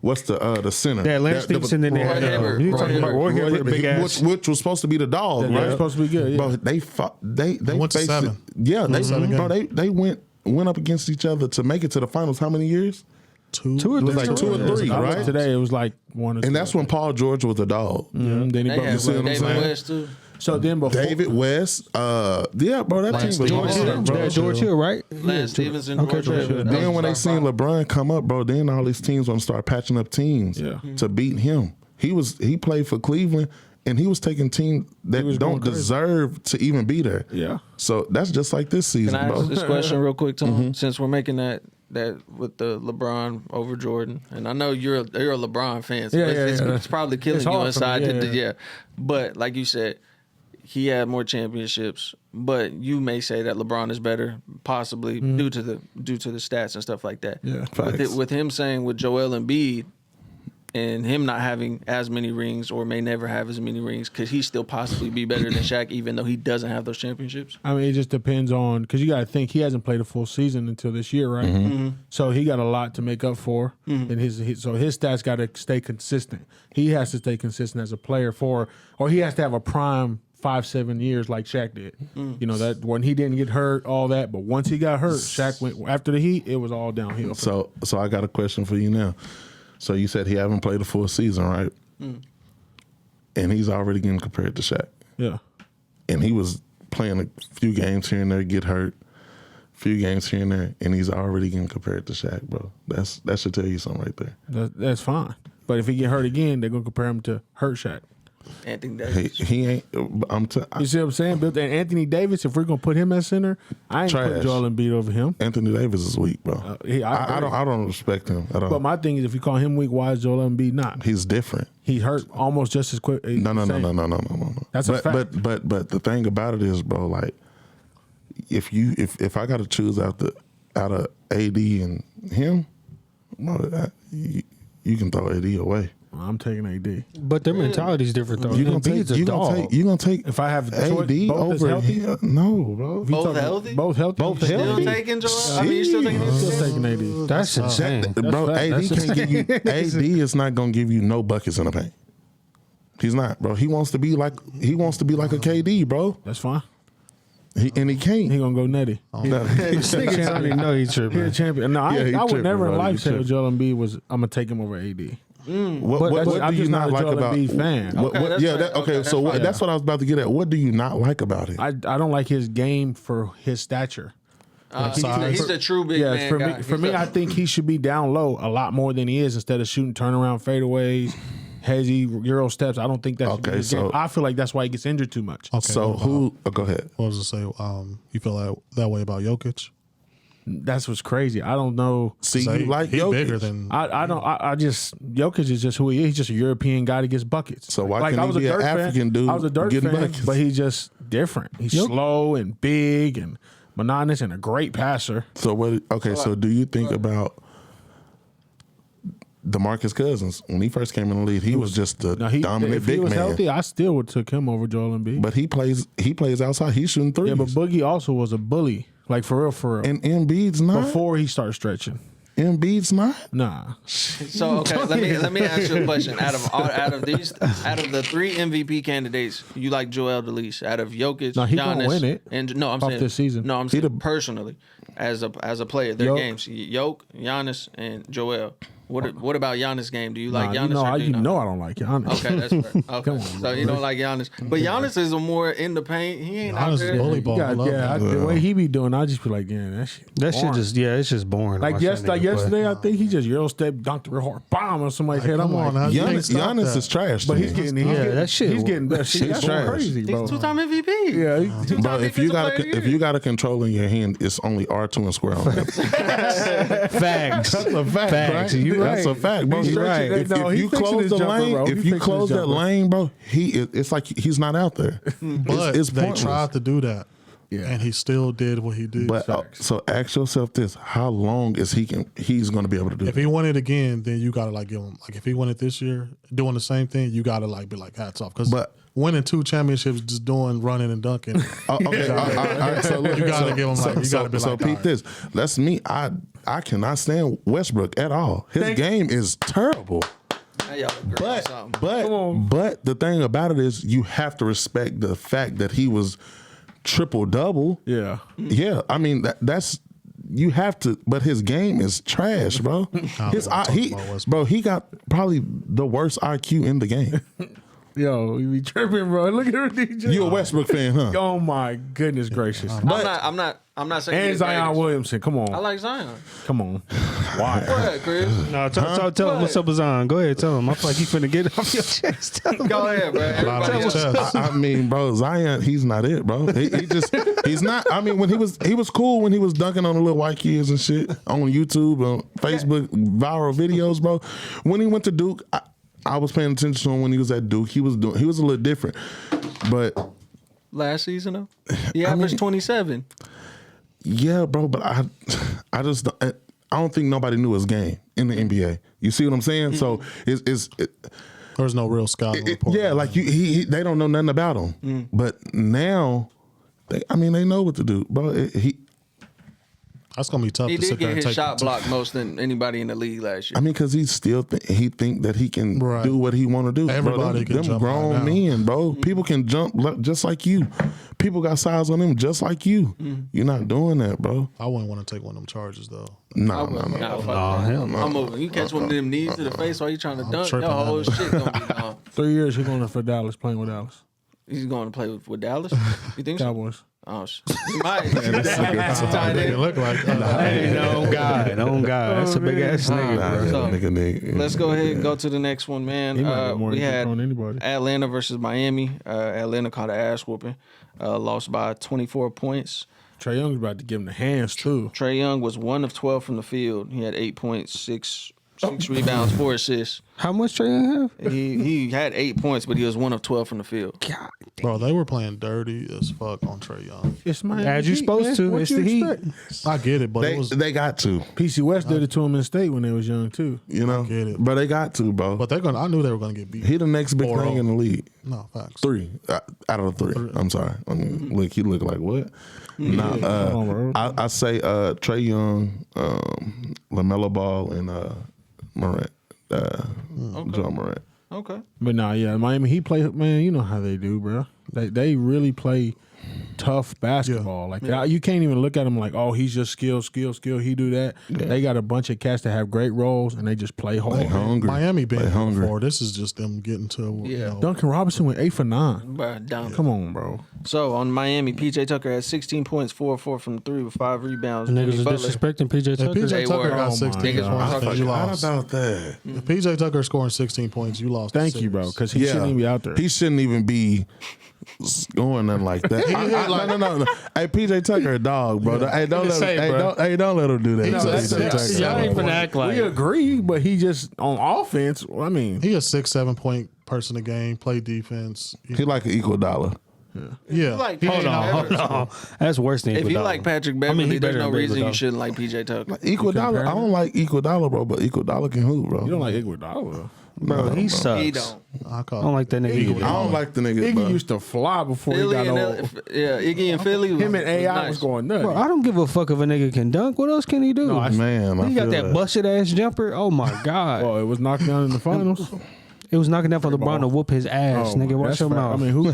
what's the center? Yeah, Lance Stevenson and Roy Hibbert. you talking about Roy Hibbert, big ass. which was supposed to be the dog, That right? was supposed to be good, yeah. Bro, they fought. They went to faced 7. it. Yeah, they seven bro, games. they went up against each other to make it to the finals. How many years? Two or It was three. like 2 or 3, I right? looked today, it was like 1 or 2. And that's when Paul George was a dog. Then he They broke had his see what I'm David saying? West too. So then before David West, yeah, bro, that Lance team was Stevenson. hard, bro. Yeah, George Hill, right? Lance Stevenson. Okay, Roy George Hibbert. Hill. That Then was when they our seen problem. LeBron come up, bro, then all these teams want to start patching up teams Yeah. to beat him. He played for Cleveland, and he was taking teams that was don't going crazy. deserve to even be there. Yeah. So that's just like this season, Can I bro. ask this question real quick, Tom? Since we're making that with the LeBron over Jordan, and I know you're a LeBron fan, so Yeah, it's, yeah. it's probably killing It's you hard for me, inside. yeah. But like you said, he had more championships. But you may say that LeBron is better, possibly due to the stats and stuff like that. Yeah. Facts. With him saying with Joel Embiid and him not having as many rings or may never have as many rings, could he still possibly be better than Shaq even though he doesn't have those championships? I mean, it just depends on because you got to think he hasn't played a full season until this year, right? So he got a lot to make up for, and so his stats got to stay consistent. He has to stay consistent as a player or he has to have a prime 5-7 years like Shaq did. You know that when he didn't get hurt, all that, but once he got hurt, Shaq went after the Heat. It was all downhill. So I got a question for you now. So you said he haven't played a full season, right? And he's already getting compared to Shaq. Yeah, And he was playing a few games here and there, get hurt, few games here and there, and he's already getting compared to Shaq, bro. That should tell you something right there. that's fine. But if he get hurt again, they're gonna compare him to hurt Shaq. Anthony Davis. He ain't. You see what I'm saying? But then Anthony Davis, if we're gonna put him as center, I ain't putting Trash. Joel Embiid over him. Anthony Davis is weak, bro. I I don't respect him at all. But my thing is, if you call him weak, why is Joel Embiid not? He's different. He hurt almost just as quick. No. That's a but, fact. But the thing about it is, bro, like if I got to choose out of AD and him, Bro, you can throw AD away. I'm taking AD. But their mentality is different though. You gonna take If I have the AD choice, both is over healthy. him? No, bro. If you Both talking- healthy? Both healthy. Both Still healthy. taking Joel? I mean, you still taking I'm him? still taking AD. That's insane. Bro, That's AD fact. can't give you. AD is not gonna give you no buckets in the paint. He's not, bro. He wants to be like a KD, bro. That's fine. He can't. He gonna go nutty. No. This nigga don't even know he's He a tripping. champion. No, Yeah, he I would tripping, never in bro. life He say tripping. Joel Embiid was. I'm gonna take him over AD. What But that's- do I'm you just not not a like Joel about? Embiid fan. Okay, that's yeah. fine. Okay. Okay, So that's fine. that's what I was about to get at. What do you not like about it? I don't like his game for his stature. He's a true big Yeah, man for guy. me, for me, I think he should be down low a lot more than he is instead of shooting turnaround fadeaways, heavy Euro steps. I don't think that should be Okay, his game. so- I feel like that's why he gets injured too much. Okay, So what who? Go ahead. What was I say? You feel that way about Jokic? That's what's crazy. I don't know. See, Say you like he Jokic. bigger than I just Jokic is just who he is. He's just a European guy that gets buckets. So why like, can't I was he be a an Dirk fan. African dude I was a Dirk getting fan, buckets? but he's just different. He's slow and big and monotonous and a great passer. So what? Okay. So do you think about DeMarcus Cousins when he first came in the league? He was just the dominant if he big was man. healthy, I still would took him over Joel Embiid. But he plays outside. He's shooting threes. Yeah, but Boogie also was a bully. Like for real. And Embiid's not. Before he started stretching. Embiid's not. Nah. So okay, let me ask you a question. Out of the 3 MVP candidates, you like Joel the least. Out of Jokic, No, he Giannis, gonna win it and no, I'm off saying this season. No, I'm saying personally, as a player, their Joke. games. Giannis, and Joel. What about Giannis' game? Do you like Giannis? or do you know I don't like Giannis. Okay, that's fair. Okay, so you don't like Giannis, but Giannis is a more in the paint. He ain't out Giannis is there. bully ball. I love that. the way he be doing, I just be like, yeah, that shit. That shit boring. just it's just boring. Like watching that nigga play. yesterday, I think he just Euro step dunked real hard, bomb on somebody's head. I'm come on, like, now. You can't stop Giannis that. is trash. but to he's me. getting that shit- He's getting that shit. That's trash. crazy, bro. He's 2-time MVP. Yeah, Bro, if you got a control in your hand, it's only R2 and square on that. Facts. That's a fact, Facts. right? You That's right. a fact, bro. He's You're right. If, No, if he you fixing close his the jumper, lane, bro. He if you fixing close his that jumper. lane, bro, it's like he's not out there. But it's they pointless. tried to do that, and he still did what he did. But so ask yourself this: how long is he's going to be able to do? If he won it again, then you gotta like give him like if he won it this year, doing the same thing, you gotta like be like hats off because But- winning 2 championships just doing running and dunking. Okay, all right, so look, You gotta give him like you gotta be so like peep all right. this. That's me. I cannot stand Westbrook at all. His game is terrible. Now y'all agree on something. But the thing about it is you have to respect the fact that he was triple double. yeah. Yeah, I mean that's you have to. But his game is trash, bro. He got probably the worst IQ in the game. Yo, you be tripping, bro. Look at her, DJ. You a Westbrook fan, huh? Oh my goodness gracious. I'm not saying. And he's Zion greatest. Williamson, come on, I like Zion. come on. Why? Go ahead, Chris. No, tell him what's up with Zion. Go ahead, tell him. I feel like he finna get it off your chest. Tell him. Go ahead, bro. Lot on Everybody his else. chest. I mean, bro, Zion, he's not it, bro. He's not. I mean, when he was cool when he was dunking on the little white kids and shit on YouTube, on Facebook, viral videos, bro. When he went to Duke, I was paying attention to him when he was at Duke. He was a little different, but Last season, though, he averaged 27. yeah, bro. But I just don't think nobody knew his game in the NBA. You see what I'm saying? So it's There's no real scouting report. yeah, like they don't know nothing about him. But now, they know what to do, bro. That's gonna be tough. He to did sit there get and his take shot blocked most than anybody in the league last year. I mean, because he still he think that he can Right. do what he want to do. Everybody bro. can jump right grown now. men, bro. People can jump just like you. People got size on them just like you. You're not doing that, bro. I wouldn't want to take one of them charges though. No. Nah, fuck that. I'm moving. You catch one of them knees to the face while you trying to dunk, your tripping whole on that. shit gonna be gone. 3 years he's going for Dallas, playing with Dallas. He's going to play with Dallas. You think so? Cowboys. Oh shit. He might. They look like Hey, no, God. That's a big ass nigga, bro. So, Nigga. let's go ahead and go to the next one, man. He might be more We had on anybody. Atlanta versus Miami. Atlanta caught an ass whooping. Lost by 24 points. Trae Young's about to give him the hands too. Trae Young was 1 of 12 from the field. He had 8 points, 6 rebounds, 4 assists. How much Trae Young have? He had 8 points, but he was 1 of 12 from the field. God, Bro, they were playing dirty as fuck on Trae Young. It's Miami as you Heat, supposed man. to. What It's you the Heat. expect? I get it, but it was. They got to, PC West did it to him in state when they was young too. you know. get it. But they got to, bro. But they're gonna. I knew they were gonna get beat. He the next big 4-0. thing in the league. No facts. 3 out of the 3. I'm sorry. I mean, look, he look like what? Nah, Come on, bro. I say Trae Young, LaMelo Ball, and Morant, John Morant. Okay. But nah, yeah, Miami Heat play, man. You know how they do, bro. They really play tough basketball. Like you can't even look at them like, oh, he's just skill. He do that. They got a bunch of cats that have great roles and they just play hard. They hungry. Miami been They here hungry. before. This is just them getting to. You know, Duncan Robinson went 8 for 9. Bruh, down. Come on, bro. So on Miami, PJ Tucker had 16 points, 4-4 from 3 with 5 rebounds. niggas Jimmy is Butler. disrespecting PJ if Tucker. PJ They Tucker were. got Oh my 16 God. points, I then you How lost. about that? If PJ Tucker scoring 16 points, you lost. the Thank you, bro, series. because he shouldn't even be out there. He shouldn't even be scoring nothing like that. No. Hey, PJ Tucker, a dog, bro. Hey, don't let him. Don't let him do that. He's to a PJ Tucker. six- Y'all ain't finna act like We agree, but he just on offense. I mean, He a 6-7 point person a game. Play defense. He like an equal dollar. Yeah. like He PJ ain't Tucker. out. Hold on. That's worse than If you Iguodala. like Patrick I Beverly, mean, he there's better no than reason you Iguodala. shouldn't like PJ Tucker. Equal dollar. I don't like equal dollar, bro, but equal dollar can hoop, bro. you don't like Iguodala. Bro, he sucks. He don't. I I call don't like that nigga either. I don't like the nigga, Iggy bro. used to fly before Philly he got and old. Iggy and Philly. Him and AI nice. was going nuts. Bro, I don't give a fuck if a nigga can dunk. What else can he do? Man, I he got feel that busted ass jumper. Oh my god! Oh, it was knocked down in the finals. It was knocking down for LeBron to whoop his ass. Oh, Nigga, watch that's your fair. mouth. I mean, who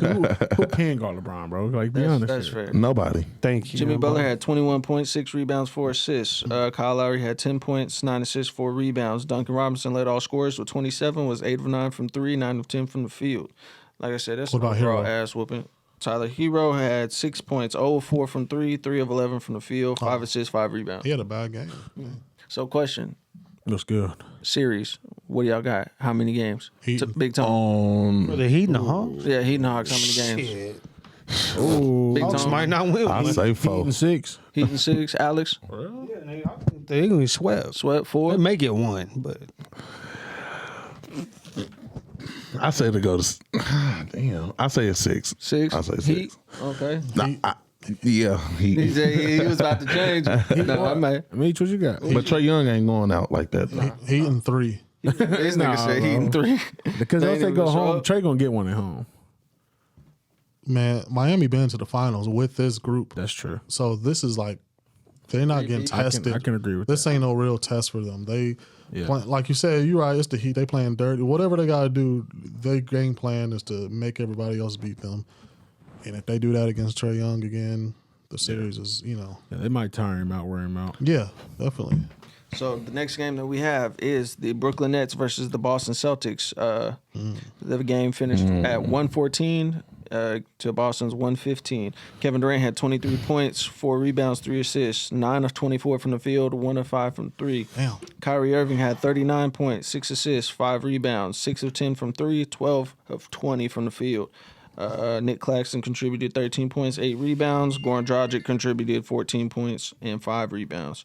can guard LeBron, bro? Like, be honest. That's here. fair. Nobody. Thank you. Jimmy man, Butler bro. had 21 points, 6 rebounds, 4 assists. Kyle Lowry had 10 points, 9 assists, 4 rebounds. Duncan Robinson led all scorers with 27, was 8 of 9 from 3, 9 of 10 from the field. Like I said, that's What an about overall Hero? ass whooping. Tyler Hero had 6 points, 0 of 4 from 3, 3 of 11 from the field, 5 assists, 5 rebounds. He had a bad game. So question, Looks good. series, what do y'all got? How many games? Heat. Big time. For the Heat and the Hawks. Yeah, Heat and Hawks, how many games? Ooh, Big Hawks time. might not win. I one. say Heat 4. and 6. Heat and 6, Alex, Yeah, nigga, I think they gonna be swept. Sweat, They 4. may get one, but I say to go to. Damn. I say it's 6. 6. I say 6. Heat, okay. Yeah, He said he was about to change. No, I might. Meech, what you got? But Trae Young ain't going out like that. Though. Heat and 3. This nigga said Heat and 3. Because They once ain't they even go show home, up. Trey gonna get one at home. Man, Miami been to the finals with this group. That's true. So this is like they're not getting tested. I can agree with this that. ain't no real test for them. They Yeah. like you said, you're right. It's the Heat. They playing dirty. Whatever they got to do, their game plan is to make everybody else beat them. And if they do that against Trae Young again, the series is Yeah, they might tire him out, wear him out. yeah, definitely. So the next game that we have is the Brooklyn Nets versus the Boston Celtics. The game finished at 114 to Boston's 115. Kevin Durant had 23 points, 4 rebounds, 3 assists, 9 of 24 from the field, 1 of 5 from 3. Damn. Kyrie Irving had 39 points, 6 assists, 5 rebounds, 6 of 10 from 3, 12 of 20 from the field. Nick Claxton contributed 13 points, 8 rebounds. Goran Dragic contributed 14 points and 5 rebounds.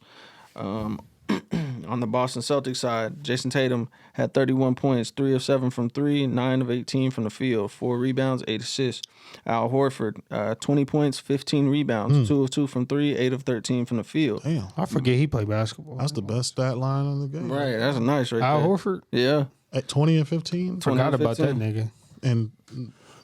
On the Boston Celtics side, Jason Tatum had 31 points, 3 of 7 from 3, 9 of 18 from the field, 4 rebounds, 8 assists. Al Horford, 20 points, 15 rebounds, 2 of 2 from 3, 8 of 13 from the field. Damn. I forget he played basketball. That's the best stat line in the game. Right, that's a nice right Al there. Horford. Yeah. At 20 and 15 Forgot about that 15. nigga. and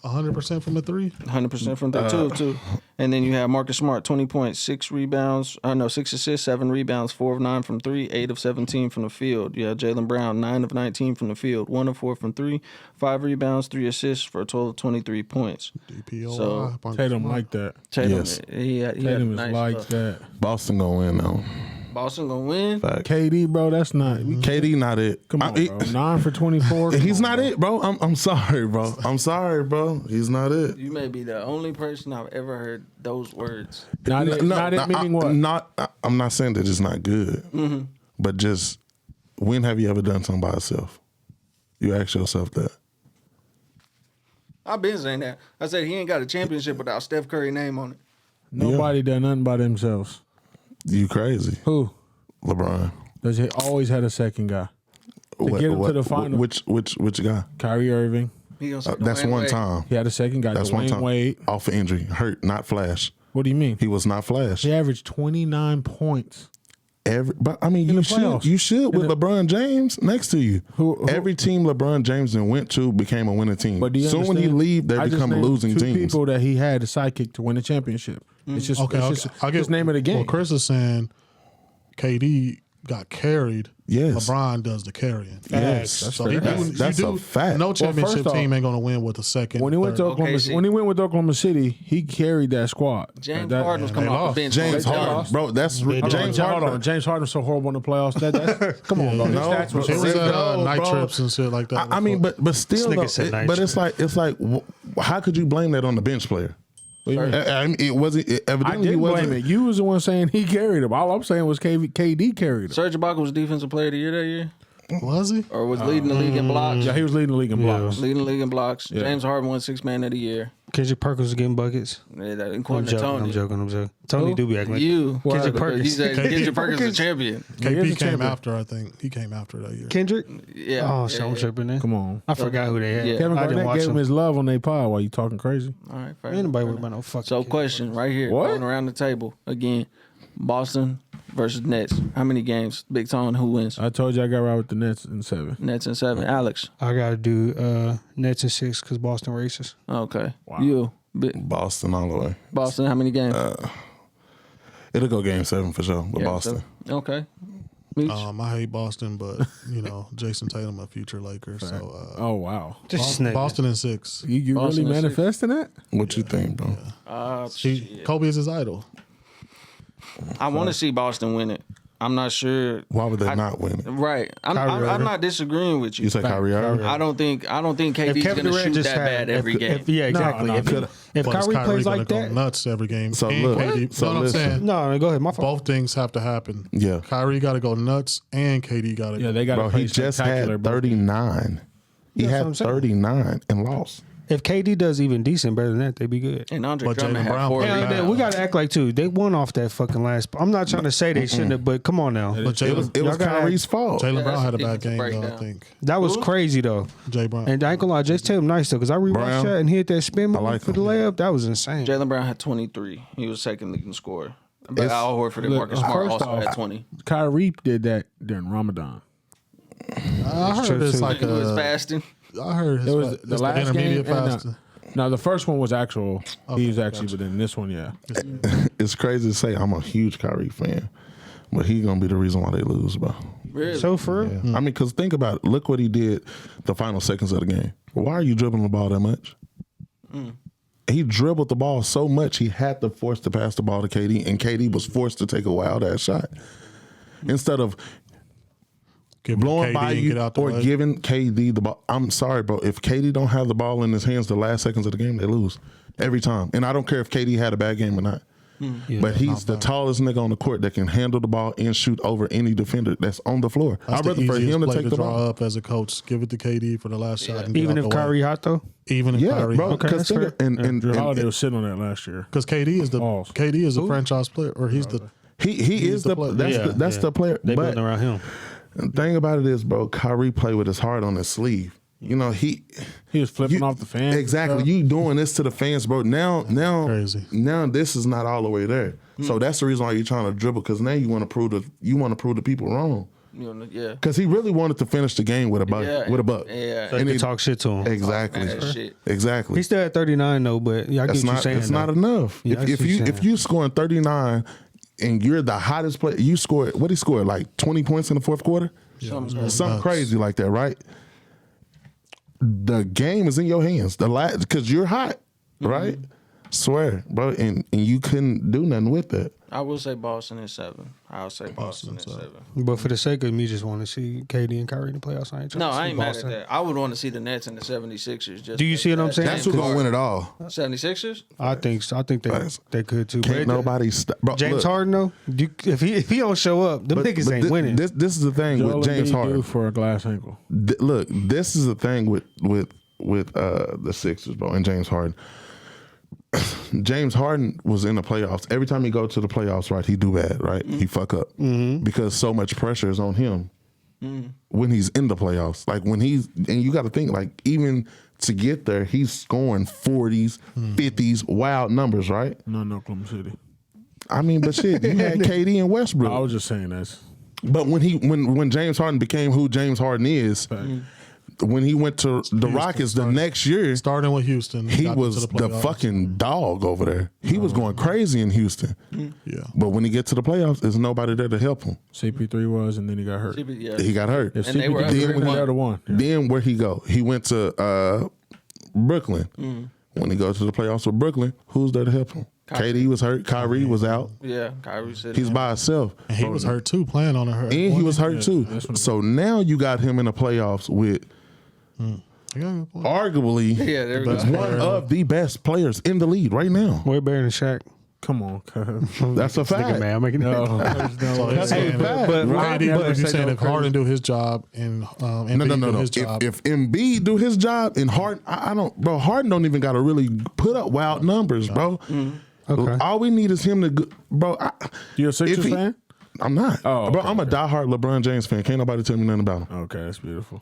100% from the 3. 100% from the 2 of 2. And then you have Marcus Smart, 20 points, 6 rebounds, 6 assists, 7 rebounds, 4 of 9 from 3, 8 of 17 from the field. You have Jaylen Brown, 9 of 19 from the field, 1 of 4 from 3, 5 rebounds, 3 assists for a total of 23 points. DPOI. So, Tatum like that. Tatum, Yes. he had Tatum is nice like stuff. that. Boston gonna win though. Boston gonna win. Fact. KD, bro, that's not. KD not it. Come on, bro. 9 for 24. He's not it, bro. I'm sorry, bro. I'm sorry, bro. He's not it. You may be the only person I've ever heard those words. Not it. Not it. Meaning what? I'm not saying that it's not good, but just when have you ever done something by yourself? You ask yourself that. I've been saying that. I said he ain't got a championship without Steph Curry name on it. Nobody done nothing by themselves. You crazy, Who? LeBron? Does he always had a second guy? get him to the final. Which guy? Kyrie Irving. He gonna say That's Dwayne one Wade. time. He had a second guy, That's one Dwayne time. Wade. Off of injury, hurt, not flash. What do you mean? He was not flash. He averaged 29 points. But I mean, In the you playoffs. should with LeBron James next to you. Who- Every team LeBron James then went to became a winning team. But do you Soon when he understand? leave, they I just become named losing two teams. people that he had a sidekick to win a championship. It's just, Okay, it's just name of the game. Well, Chris is saying KD got carried. Yes. LeBron does the carrying. Yes, that's So fair. That's a fact. No championship first off, team ain't going to win with the second. When he went to third. Oklahoma, OKC. when he went with Oklahoma City, he carried that squad. James That- Harden was coming they off lost. the bench. James They Harden, lost. bro. That's James Hold Harden. on. James Harden's so horrible in the playoffs. That's come on, bro. His No, stats was It was horrific. at No, night bro. trips and shit like that. I mean, but still, This nigga though, said night but it's like, how could you blame that on the bench player? I mean, it wasn't. I Evidently, he didn't wasn't. blame it. You was the one saying he carried him. All I'm saying was KD carried him. Serge Ibaka was defensive player of the year that year, was he? or was leading the league in blocks. Yeah, he was leading the league in blocks. Leading the league in blocks. James Harden won 6th man of the year. Kendrick Perkins was getting buckets. Yeah, that- I'm according to joking. Tony. I'm joking. Tony do be acting like You, Kendrick Perkins. He said Kendrick Perkins is a champion. He is a KP came champion. after, I think. He came after that year. Kendrick. Yeah. Oh, yeah, shit, I'm yeah. tripping there. Come on. I forgot who they had. Yeah. Kevin I didn't Garnett watch gave him them. his love on their pod while you talking crazy. All right, fair Ain't nobody enough. worried about no fucking. So, Kendrick. question right here, What? going around the table again: Boston versus Nets. How many games? Big Tone. Who wins? I told you I got right with the Nets in 7. Nets in 7. Alex. I gotta do Nets and 6 because Boston racist. Okay. You. Boston all the way. Boston. How many games? It'll go game 7 for sure. But Yeah, Boston. so- okay. Meech? I hate Boston, but, Jason Tatum, a future Laker. So, Oh, wow. Just nigga. Boston in 6. You Boston really is manifesting that? What you think, bro? Kobe is his idol. I want to see Boston win it. I'm not sure. Why would they not win it? Right. I'm Irving. not disagreeing with you. You say Kyrie Irving? I don't think KD's Kevin going to Durant shoot just that had bad every game. yeah, exactly. no, if could- if But is Kyrie plays gonna like go that, nuts every game. So and look, KD. so I'm listen. saying? no, go ahead. My fault. Both things have to happen. Yeah. Kyrie got to go nuts, and KD got to Yeah, go. they got Bro, to play he just spectacular. had both. 39. He That's what had I'm saying. 39 and lost. If KD does even decent better than that, they'd be good. And Andre But Drummond Jaylen had Brown 4 played Yeah, bad. we got to act like too. They won off that fucking last. I'm not trying to say they shouldn't have, but come on now. But It was Jalen Kyrie's fault. Brown that's had a a bad defensive game, though, I breakdown. think. That was crazy though. Jay Brown. And I ain't gonna lie, just tell him nice though, because I rewatched Brown. that and he hit that spin move like for the him. layup. That was insane. Jaylen Brown had 23. He was second leading scorer. But It's- Al Horford and Look, Marcus Smart first also off, had 20. Kyrie did that during Ramadan. I heard it's like He was fasting. I heard It was the last game. intermediate and, fasting. no, the first one was actual. He was actually, but then this one, yeah. It's crazy to say I'm a huge Kyrie fan, but he's going to be the reason why they lose, bro. Really? So for real? I mean, because think about it. Look what he did the final seconds of the game. Why are you dribbling the ball that much? He dribbled the ball so much he had to force to pass the ball to KD, and KD was forced to take a wild-ass shot. Instead of Give blowing KD by and you get out the or way. giving KD the ball. I'm sorry, bro. If KD don't have the ball in his hands the last seconds of the game, they lose every time. And I don't care if KD had a bad game or not. But he's the tallest nigga on the court that can handle the ball and shoot over any defender that's on the floor. That's I'd the rather for easiest him to play take to the draw ball. up as a coach. Give it to KD for the last shot. And get Even out if the way. Kyrie hot though. Even if Yeah, Kyrie, bro. Okay, Because that's fair. Drew Holiday was sitting on that last year. because KD is the Balls. KD is a franchise player, or he's the he is the player. that's the player. They But building around him. the thing about it is, bro, Kyrie play with his heart on his sleeve. You know, he was flipping off the fans and Exactly. stuff. You doing this to the fans, bro. Now Crazy. Now this is not all the way there. So that's the reason why you're trying to dribble, because now you want to prove the people wrong. Yeah. Because he really wanted to finish the game with a buck. Yeah. With a buck. Yeah. So And they he- talk shit to him. Exactly. Talk mad shit. Exactly. He's still at 39 though, but yeah, I get That's what you're not. saying. It's though. not enough. Yeah, I if see what you're if saying. you scoring 39 and you're the hottest player, you scored. What he scored, like 20 points in the fourth quarter. Something crazy like that, right? The game is in your hands. Because you're hot, right? Swear, bro, and you couldn't do nothing with that. I will say Boston in 7. I'll say Boston in 7. But for the sake of me, just want to see KD and Kyrie in the playoffs. I ain't trying No, to see I ain't mad Boston. at that. I would want to see the Nets and the 76ers. Just Do you see what I'm saying? That's who's gonna win it all. 76ers? I think so. I think they could too. Can't But nobody stop. Bro, James look, Harden though, if he don't show up, them niggas ain't winning. This is the thing Joel with James Embiid Harden. due for a glass ankle. Look, this is the thing with the Sixers, bro, and James Harden. James Harden was in the playoffs. Every time he go to the playoffs, right, he do bad, right? He fuck up because so much pressure is on him. when he's in the playoffs. Like when and you got to think like even to get there, he's scoring 40s, 50s, wild numbers, right? No, Oklahoma City. I mean, but shit, you had KD and Westbrook. I was just saying this. But when James Harden became who James Harden is, when he went to the Rockets the next year, Starting with Houston, he got was to the playoffs. fucking dog over there. He was going crazy in Houston. Yeah. But when he get to the playoffs, there's nobody there to help him. CP3 was, and then he got hurt. Yeah. He got hurt. If And they were CP3 up then 3-1. they're the one. Yeah. Then where he go? He went to Brooklyn. When he goes to the playoffs with Brooklyn, who's there to help him? KD was hurt. Kyrie was out. Yeah, Kyrie said He's by himself. And he was hurt too, playing on a hurt. And he was hurt too. So now you got him in the playoffs with arguably Yeah, there we go. one of the best players in the league right now. Way better than Shaq. Come on, cuz. That's a fact. Nigga, man, I'm making No, that. there's no So way. he's saying fact. that, Right. but you're Say saying no if Harden crazy. do his job and Embiid No. do his job, If Embiid do his job and Harden, I don't, bro. Harden don't even got to really put up wild numbers, bro. Okay. All we need is him to, bro. You a Sixers if he- fan? I'm not. Oh, bro. okay, I'm a diehard LeBron James fan. Can't nobody tell me nothing about him. Okay, that's beautiful.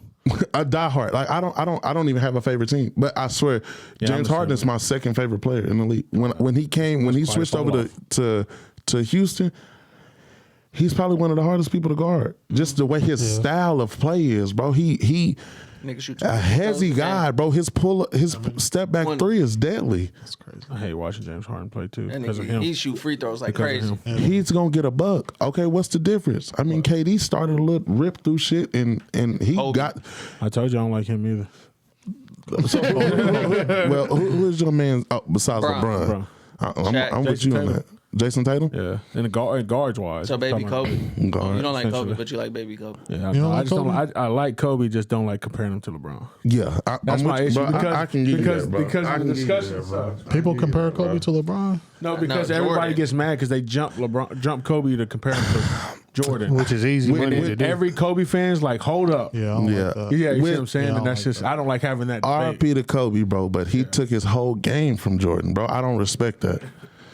A diehard. Like I don't even have a favorite team. But I swear, Yeah, James I'm the Harden is same. my second favorite player in the league. When he switched fall over to Houston, he's probably one of the hardest people to guard. Just the way his style of play is, bro. He Nigga shoot a heavy guy, bro. His step back One- three is deadly. that's crazy. I hate watching James Harden play too And because of him. he shoot free throws like Because crazy. of him. He's gonna get a buck. Okay, what's the difference? I mean, KD started a little rip through shit, and he Kobe. got. I told you I don't like him either. Well, who is your man besides Bron. LeBron? Bron. Shaq. I'm with Jason you on Tatum. that. Jason Tatum. Yeah, and guards wise. So baby Kobe. You Guard. don't like Kobe, Essentially. but you like baby Kobe. Yeah, You don't I like just don't. Kobe? I like Kobe, just don't like comparing him to LeBron. Yeah, That's I'm my with you, issue bro. because I can give you that, bro. because I of can the give you that, discussion. bro. People compare Kobe to LeBron. No, because No, everybody Jordan. gets mad because they jump Kobe to compare him to Jordan. Which is easy money to do. Every Kobe fan's like, hold up. Yeah, I don't Yeah. like that. Yeah, you see With- what I'm saying? Yeah, I and that's don't like just, that. I don't like having that debate. RP to Kobe, bro, but he took his whole game from Jordan, bro. I don't respect that.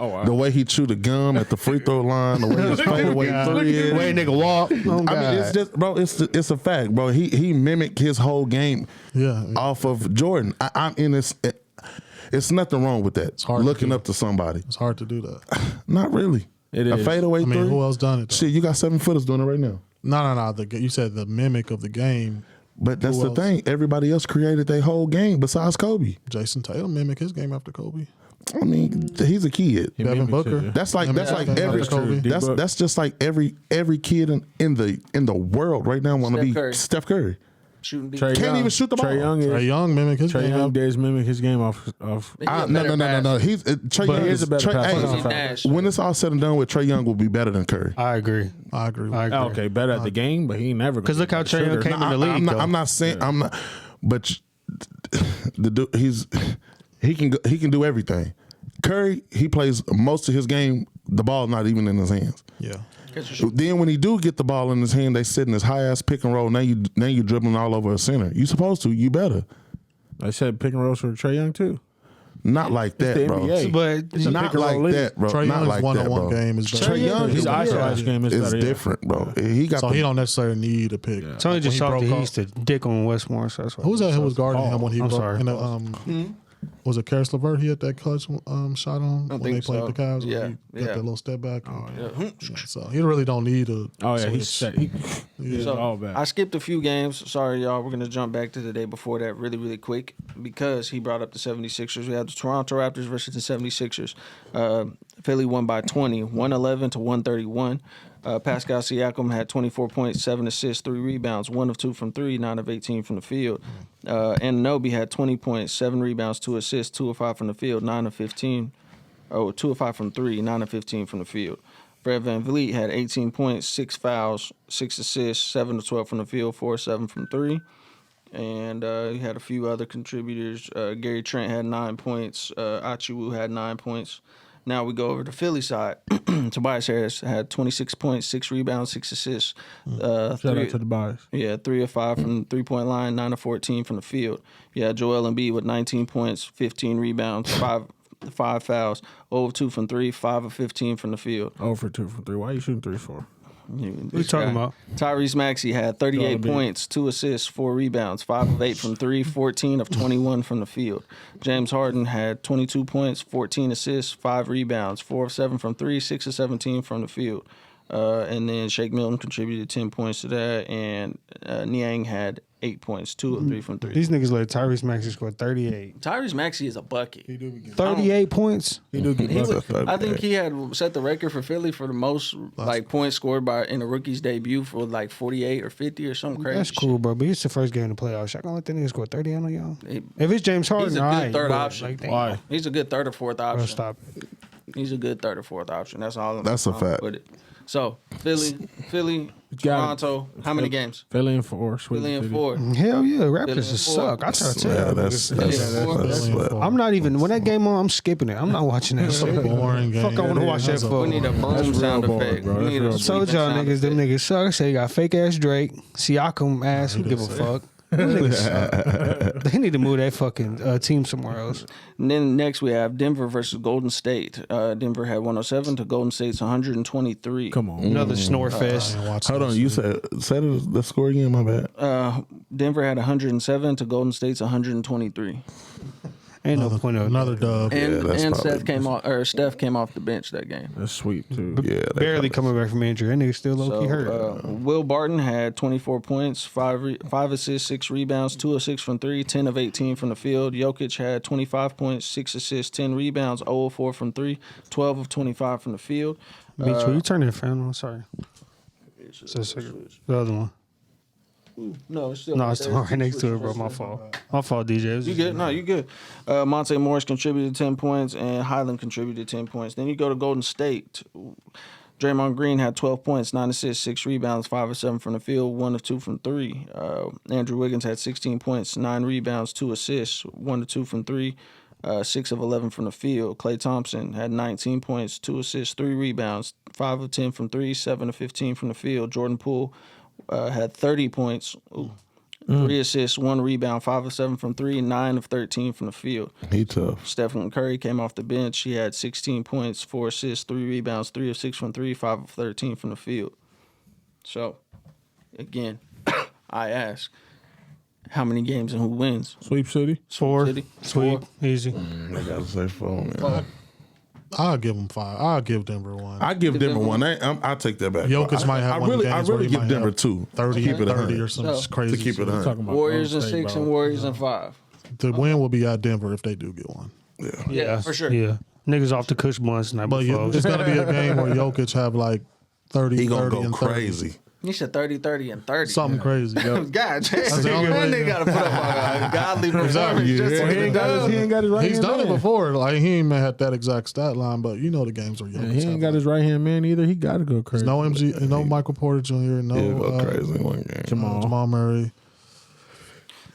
Oh, wow. The way he chewed the gum at the free throw line, the way his fadeaway three is. Way nigga walk. Oh, I mean, it's just, bro. It's a fact, bro. He mimicked his whole game Yeah, off of Jordan. I'm in this. It's nothing wrong with that. hard to Looking do. up to somebody. it's hard to do that. Not really. It A is. fadeaway I mean, three. who else done it? Though? Shit, you got 7-footers doing it right now. No. You said the mimic of the game. But that's Who the else? thing. Everybody else created their whole game besides Kobe. Jason Tatum mimic his game after Kobe. I mean, he's a kid. He Devin mimics it, Booker. yeah. That's like Mimic his game every after Kobe. D-Book. that's just like every kid in the world right now want to Steph be Curry. Steph Curry. Shooting deep. Trey Can't Young- even shoot the ball. Trey Young Trey is. Young mimic his Trey game. Young after- does mimic his game off. He's a No. better He's Trey But Young he is a better passer. He's Nash. When it's all said and done with, Trey Young will be better than Curry. I agree. I agree. I agree. Okay, better at the game, but he ain't never. Because look how Trey Young came in the I'm league. not, though. I'm not saying I'm not, but the dude, he can do everything. Curry, he plays most of his game. The ball not even in his hands. Yeah. Then when he do get the ball in his hand, they sit in this high ass pick and roll. Now you dribbling all over a center. You supposed to. You better. I said pick and rolls for Trey Young too. Not like that, the bro. NBA. But It's a Not pick and roll like league. that, bro. Trey Not Young's like that, one-on-one bro. game is better. Trey Young His is isolation game is better, yeah. different, bro. He got So the, he don't necessarily need a pick. Tony When just he shot broke that he off- used to dick on Westmore. So that's why. Who was that who was guarding him when he I'm broke? sorry. In the, was it Karis LeVert? He had that clutch shot on when they think played so. the Cavs. Yeah, When he got yeah. that little step back. Yeah. So he really don't need a. Oh yeah, he's switch. set. He's So all back. I skipped a few games. Sorry, y'all. We're going to jump back to the day before that really, really quick because he brought up the 76ers. We have the Toronto Raptors versus the 76ers. Philly won by 20, 111 to 131. Pascal Siakam had 24 points, 7 assists, 3 rebounds, 1 of 2 from 3, 9 of 18 from the field. Anunoby had 20 points, 7 rebounds, 2 assists, 2 of 5 from the field, 9 of 15. 2 of 5 from 3, 9 of 15 from the field. Fred VanVleet had 18 points, 6 fouls, 6 assists, 7 of 12 from the field, 4 of 7 from 3. And he had a few other contributors. Gary Trent had 9 points. Achiwu had 9 points. Now we go over to Philly side. Tobias Harris had 26 points, 6 rebounds, 6 assists. Shout out to the bias. Yeah, 3 of 5 from the three-point line, 9 of 14 from the field. Yeah, Joel Embiid with 19 points, 15 rebounds, 5 fouls, 0 of 2 from 3, 5 of 15 from the field. 0 for 2 from 3. Why are you shooting 3 for? What you talking about? Tyrese Maxey had 38 points, 2 assists, 4 rebounds, 5 of 8 from 3, 14 of 21 from the field. James Harden had 22 points, 14 assists, 5 rebounds, 4 of 7 from 3, 6 of 17 from the field. And then Shake Milton contributed 10 points to that, and Niang had 8 points, 2 of 3 from 3. These niggas let Tyrese Maxey score 38. Tyrese Maxey is a bucket. 38 points? He do get buckets. I think he had set the record for Philly for the most points scored in a rookie's debut for 48 or 50 or something crazy. That's cool, bro. But it's the first game in the playoffs. Y'all gonna let that nigga score 30 on y'all? If it's James Harden, He's a all good right, third but, option. Why? He's a good third or fourth option. Bro, stop. He's a good third or fourth option. That's all. That's a fact. With it. So Philly, Toronto. How many games? Philly in 4. Sweet Philly in City. 4. Hell yeah, Raptors Philly just in suck. I try to tell Yeah, you. that's I'm not even when that game on. I'm skipping it. I'm not watching that shit. Boring game. Fuck, I want to watch that That's a- for. We need a boom sound boring, effect. bro. We That's need real a I told y'all sound niggas, them effect. niggas suck. I say you got fake ass Drake, Siakam ass. Who give a fuck? Them niggas suck. They need to move that fucking team somewhere else. And then next we have Denver versus Golden State. Denver had 107 to Golden State's 123. Come on. Another snore fest. Hold on, you said the score again. My bad. Denver had 107 to Golden State's 123. Ain't no point of Another dub. And that's Steph probably- Steph came off the bench that game. That's sweet, too. Yeah, they barely coming back from injury. That nigga still low key hurt. Will Barton had 24 points, 5 assists, 6 rebounds, 2 of 6 from 3, 10 of 18 from the field. Jokic had 25 points, 6 assists, 10 rebounds, 0 of 4 from 3, 12 of 25 from the field. Mitch, will you turn the fan on? Sorry. The other one. No, it's still No, it's there. right next to it, bro. My fault. My fault, DJ. It was You just- good? No, you good. Monte Morris contributed 10 points, and Highland contributed 10 points. Then you go to Golden State. Draymond Green had 12 points, 9 assists, 6 rebounds, 5 of 7 from the field, 1 of 2 from 3. Andrew Wiggins had 16 points, 9 rebounds, 2 assists, 1 of 2 from 3, 6 of 11 from the field. Klay Thompson had 19 points, 2 assists, 3 rebounds, 5 of 10 from 3, 7 of 15 from the field. Jordan Poole had 30 points, 3 assists, 1 rebound, 5 of 7 from 3, 9 of 13 from the field. He tough. Stephen Curry came off the bench. He had 16 points, 4 assists, 3 rebounds, 3 of 6 from 3, 5 of 13 from the field. So, again, I ask, how many games and who wins? Sweep City. 4. City? Sweet. Easy. I gotta say 4, man. I'll give them 5. I'll give Denver 1. I give Denver 1. I'll take that back. Jokic might have I one really, of the I games where really he give might Denver have 2. 30, Keep it 30 100. or some So, crazy to keep it shit. 100. Talking about Warriors Golden in State, 6 bro. and Warriors in 5. The win will be at Denver if they do get one. Yeah, for sure. Yeah. Niggas off the cush once night But before. it's going to be a game where Jokic have like 30, He gonna 30, go and 30. crazy. You said 30, 30, and 30. Something crazy. God damn. the only That way- nigga got to put up a godly performance. just to He get ain't the got his, dub. he ain't got his right He's hand done man. it before. Like he ain't had that exact stat line, but you know the games where Jokic He ain't got his right hand man either. He got to go crazy. no no Michael Porter Jr. No He'll go crazy in one game. Jamal Murray.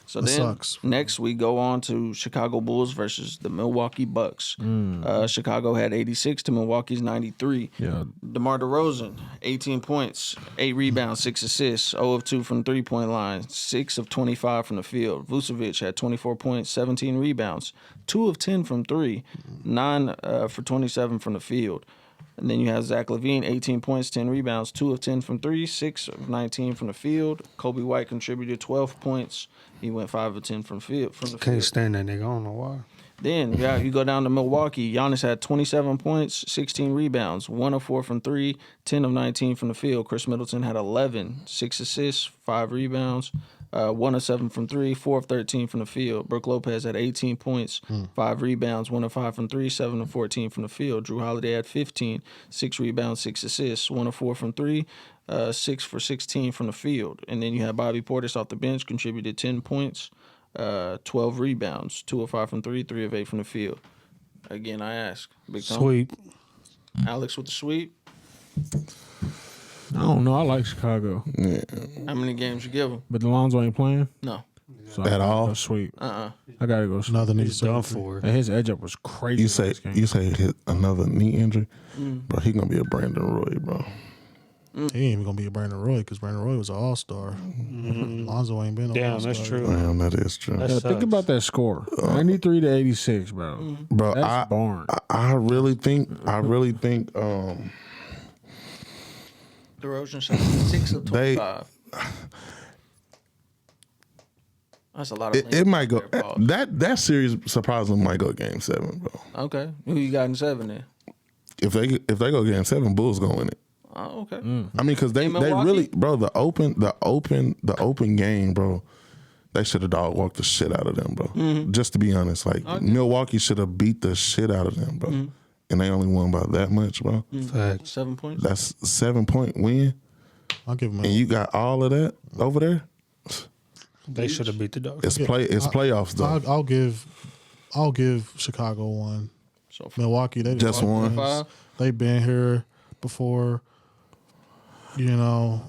So That then sucks. next we go on to Chicago Bulls versus the Milwaukee Bucks. Chicago had 86 to Milwaukee's 93. Yeah. DeMar DeRozan, 18 points, 8 rebounds, 6 assists, 0 of 2 from three-point line, 6 of 25 from the field. Vucevic had 24 points, 17 rebounds, 2 of 10 from 3, 9 for 27 from the field. And then you have Zach LaVine, 18 points, 10 rebounds, 2 of 10 from 3, 6 of 19 from the field. Kobe White contributed 12 points. He went 5 of 10 from the Can't field. stand that nigga. I don't know why. Then you go down to Milwaukee. Giannis had 27 points, 16 rebounds, 1 of 4 from 3, 10 of 19 from the field. Chris Middleton had 11, 6 assists, 5 rebounds, 1 of 7 from 3, 4 of 13 from the field. Brook Lopez had 18 points, 5 rebounds, 1 of 5 from 3, 7 of 14 from the field. Drew Holiday had 15, 6 rebounds, 6 assists, 1 of 4 from 3, 6 for 16 from the field. And then you have Bobby Portis off the bench, contributed 10 points, 12 rebounds, 2 of 5 from 3, 3 of 8 from the field. Again, I ask. Big Tom. Sweep. Alex with the sweep. I don't know. I like Chicago, How many games you give him? but Lonzo ain't playing. No. So At I all? Go sweep. Uh-uh. I gotta go sweep. Another knee He's done surgery. for. And his edge up was crazy. You say this game. hit another knee injury, bro. He gonna be a Brandon Roy, bro. He ain't even gonna be a Brandon Roy because Brandon Roy was an all-star. Lonzo ain't been an Damn, all-star. that's true. Damn, that is true, That Yeah, sucks. think about that score. 93 to 86, bro. bro. That's barn. I really think DeRozan shot 6 of They- 25. That's a lot of. It might go. there, Paul. That series surprisingly might go Game 7, bro. Okay, who you got in 7 then? If they go Game 7, Bulls gonna win it. Oh, okay. I mean, because they Milwaukee? really, bro. The open game, bro. They should have dog walked the shit out of them, bro. Mm-hmm. Just to be honest, like Milwaukee should have beat the shit out of them, bro. Mm-hmm. And they only won by that much, bro. Facts. 7 points. That's 7-point win, I'll give him and a you got all of that over there. They should have beat the Dogs. It's playoffs though. I'll give Chicago one. So Milwaukee, they Just didn't- one. 5. They've been here before. You know,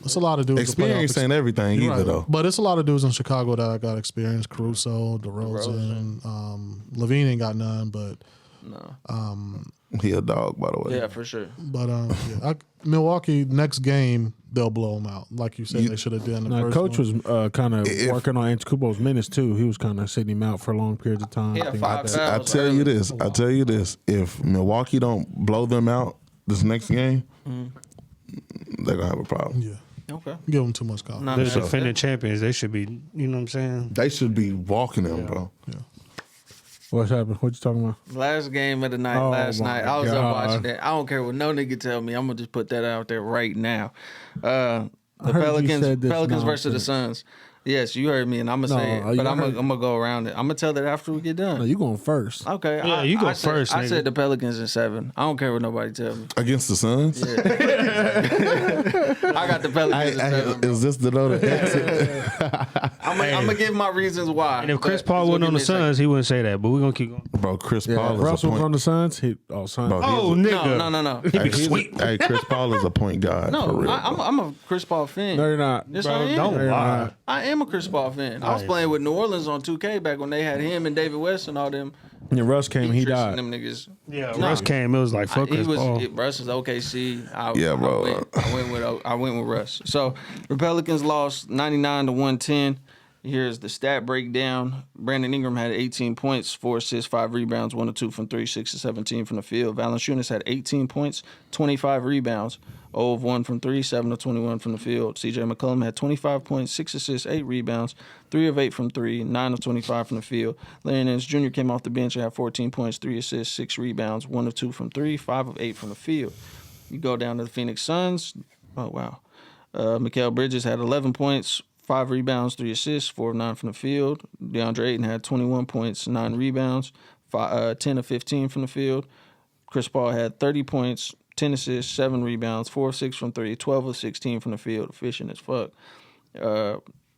it's a lot of dudes. with Experience playoff ain't everything You're either right. though. But it's a lot of dudes in Chicago that I got experience. Caruso, DeRozan, Levine ain't got none. But No. He a dog, by the way. Yeah, for sure. Milwaukee next game they'll blow them out. Like you said, they should have done the Now, first coach one. was kind of working on Antetokounmpo's minutes too. He was kind of sitting him out for long periods of time. Yeah, things like 5 that. I fouls tell you early. this. If Milwaukee don't blow them out this next game, they're gonna have a problem. Yeah, Okay. give them too much confidence. They're defending champions. They should be, you know what I'm saying? They should be walking them, bro. What's happened? What you talking about? Last game of the night, Oh, last my night. I was up God. watching that. I don't care what no nigga tell me. I'm gonna just put that out there right now. The I heard you Pelicans said this versus the nonsense. Suns. Yes, you heard me, and I'm gonna say No, it, you but I'm heard- gonna go around it. I'm gonna tell that after we get done. No, you going first? Okay, Yeah, you go I said, first, I nigga. said the Pelicans in 7. I don't care what nobody tell me. Against the Suns. I got the Pelicans in 7. Bro. Is this the note of exit? I'm gonna give my reasons why. And if Chris but Paul it's wasn't gonna on the give me a second. Suns, he wouldn't say that. But we're going to keep going. Bro, Chris Yeah, Paul is Russell a was point. on the Suns. Suns. Bro, Oh, nigga. No. He be he's sweet. Hey, Chris Paul is a point guard. No, for real, I'm a Chris Paul fan. No, you're not. Yes, Bro, I am. don't lie. I am a Chris Paul fan. I was Nice. playing with New Orleans on 2K back when they had him and David West and all them. And Russ came, he Patriots died. and them niggas. Yeah, No. Russ came. It was like, fuck He Chris was Paul. Russ is OKC. Yeah, bro. I went with Russ. So the Pelicans lost 99-110. Here's the stat breakdown. Brandon Ingram had 18 points, 4 assists, 5 rebounds, 1 of 2 from 3, 6 of 17 from the field. Valanciunas had 18 points, 25 rebounds, 0 of 1 from 3, 7 of 21 from the field. CJ McCollum had 25 points, 6 assists, 8 rebounds, 3 of 8 from 3, 9 of 25 from the field. Larry Nance Jr. came off the bench and had 14 points, 3 assists, 6 rebounds, 1 of 2 from 3, 5 of 8 from the field. You go down to the Phoenix Suns. Oh, wow. Mikal Bridges had 11 points, 5 rebounds, 3 assists, 4 of 9 from the field. DeAndre Ayton had 21 points, 9 rebounds, 10 of 15 from the field. Chris Paul had 30 points, 10 assists, 7 rebounds, 4 of 6 from 3, 12 of 16 from the field. Efficient as fuck.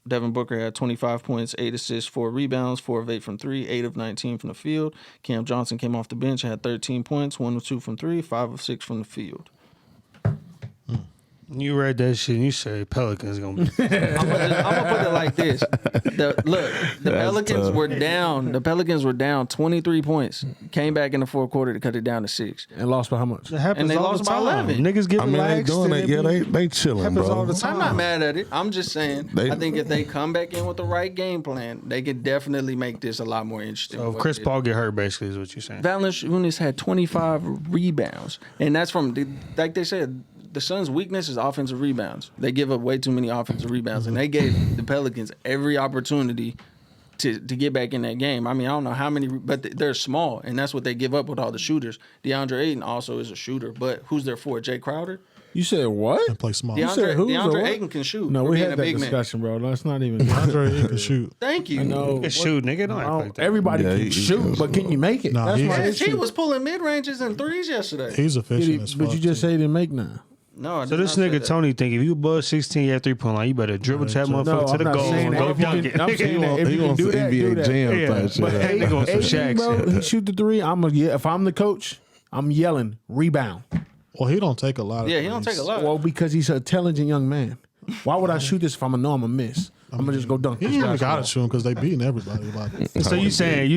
Devin Booker had 25 points, 8 assists, 4 rebounds, 4 of 8 from 3, 8 of 19 from the field. Cam Johnson came off the bench and had 13 points, 1 of 2 from 3, 5 of 6 from the field. You read that shit and you said Pelicans going to be. I'm gonna put it like this. The Pelicans tough. were down. The Pelicans were down 23 points. Came back in the fourth quarter to cut it down to 6. And lost by how much? It happens And they all lost the by time. 11. Niggas get I mean, they relaxed. doing and it. Yeah, be- they chilling, happens all bro. the time. I'm not mad at it. I'm just saying. They- I think if they come back in with the right game plan, they could definitely make this a lot more interesting. So if Chris Paul get hurt, basically, is what you're saying. Valanciunas had 25 rebounds, and that's from like they said. The Suns' weakness is offensive rebounds. They give up way too many offensive rebounds, and they gave the Pelicans every opportunity to get back in that game. I mean, I don't know how many, but they're small, and that's what they give up with all the shooters. DeAndre Ayton also is a shooter, but who's there for? Jay Crowder? You said what? And play small. You said who's or DeAndre what? Ayton can shoot. No, for we being had a that big man. discussion, bro. Let's not even. Andre, he can shoot. Thank you. No, You can shoot, nigga. Don't act like that. everybody Yeah, can he shoot, can. but can you make it? Nah, That's he- my Yes, he issue. was pulling mid ranges and threes yesterday. He's efficient as fuck. But you just too. say he didn't make none. No, I So did this not say nigga that. Tony think if you above 16, you have 3-point line, you better dribble to that No, motherfucker to I'm the not goal saying and that. go If you dunk can- it. I'm saying that if He you can wants do that, do NBA that. Jam Yeah, type shit. but hey, they going some Ayton, Shaq bro, shit. he shoot the three. If I'm the coach, I'm yelling rebound. Well, he don't take a lot of Yeah, he don't take a lot. Well, because he's an intelligent young man. Why would I shoot this if I know I'm a miss? I'm gonna just go dunk. He this ain't even got basketball. to shoot him because they beating everybody about it. So you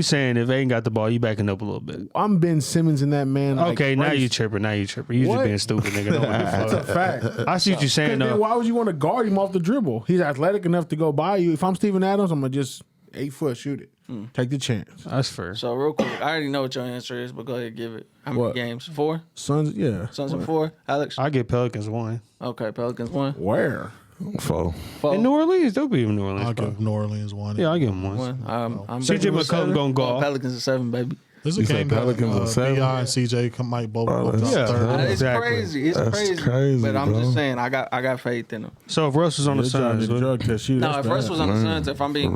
saying if they ain't got the ball, you backing up a little bit. I'm Ben Simmons in that man. like Okay, now crazy. you tripping. You just What? being stupid, nigga. Don't That's a fact. I see what you're saying, Then though. why would you want to guard him off the dribble? He's athletic enough to go by you. If I'm Steven Adams, I'm gonna just 8 foot shoot it. Take the chance. That's fair. So real quick, I already know what your answer is, but go ahead and give it. How many What? games? 4? Suns, yeah. Suns and 4? Alex? I get Pelicans 1. Okay, Pelicans 1. Where? 4. 4. In New Orleans, they'll be in New Orleans. I'll bro. give New Orleans 1. Yeah, I'll give them 1. 1. I'm CJ McCollum gonna go off. Pelicans are 7, baby. There's a You said game that Pelicans are 7? B.I. and CJ might both go that's- Yeah. third. It's Exactly. crazy. It's That's crazy, But I'm bro. just saying, I got faith in them. So if Russ was on the Good job, Suns, the drug test. Shoot, No, that's if Russ bad. was on the Suns, if I'm being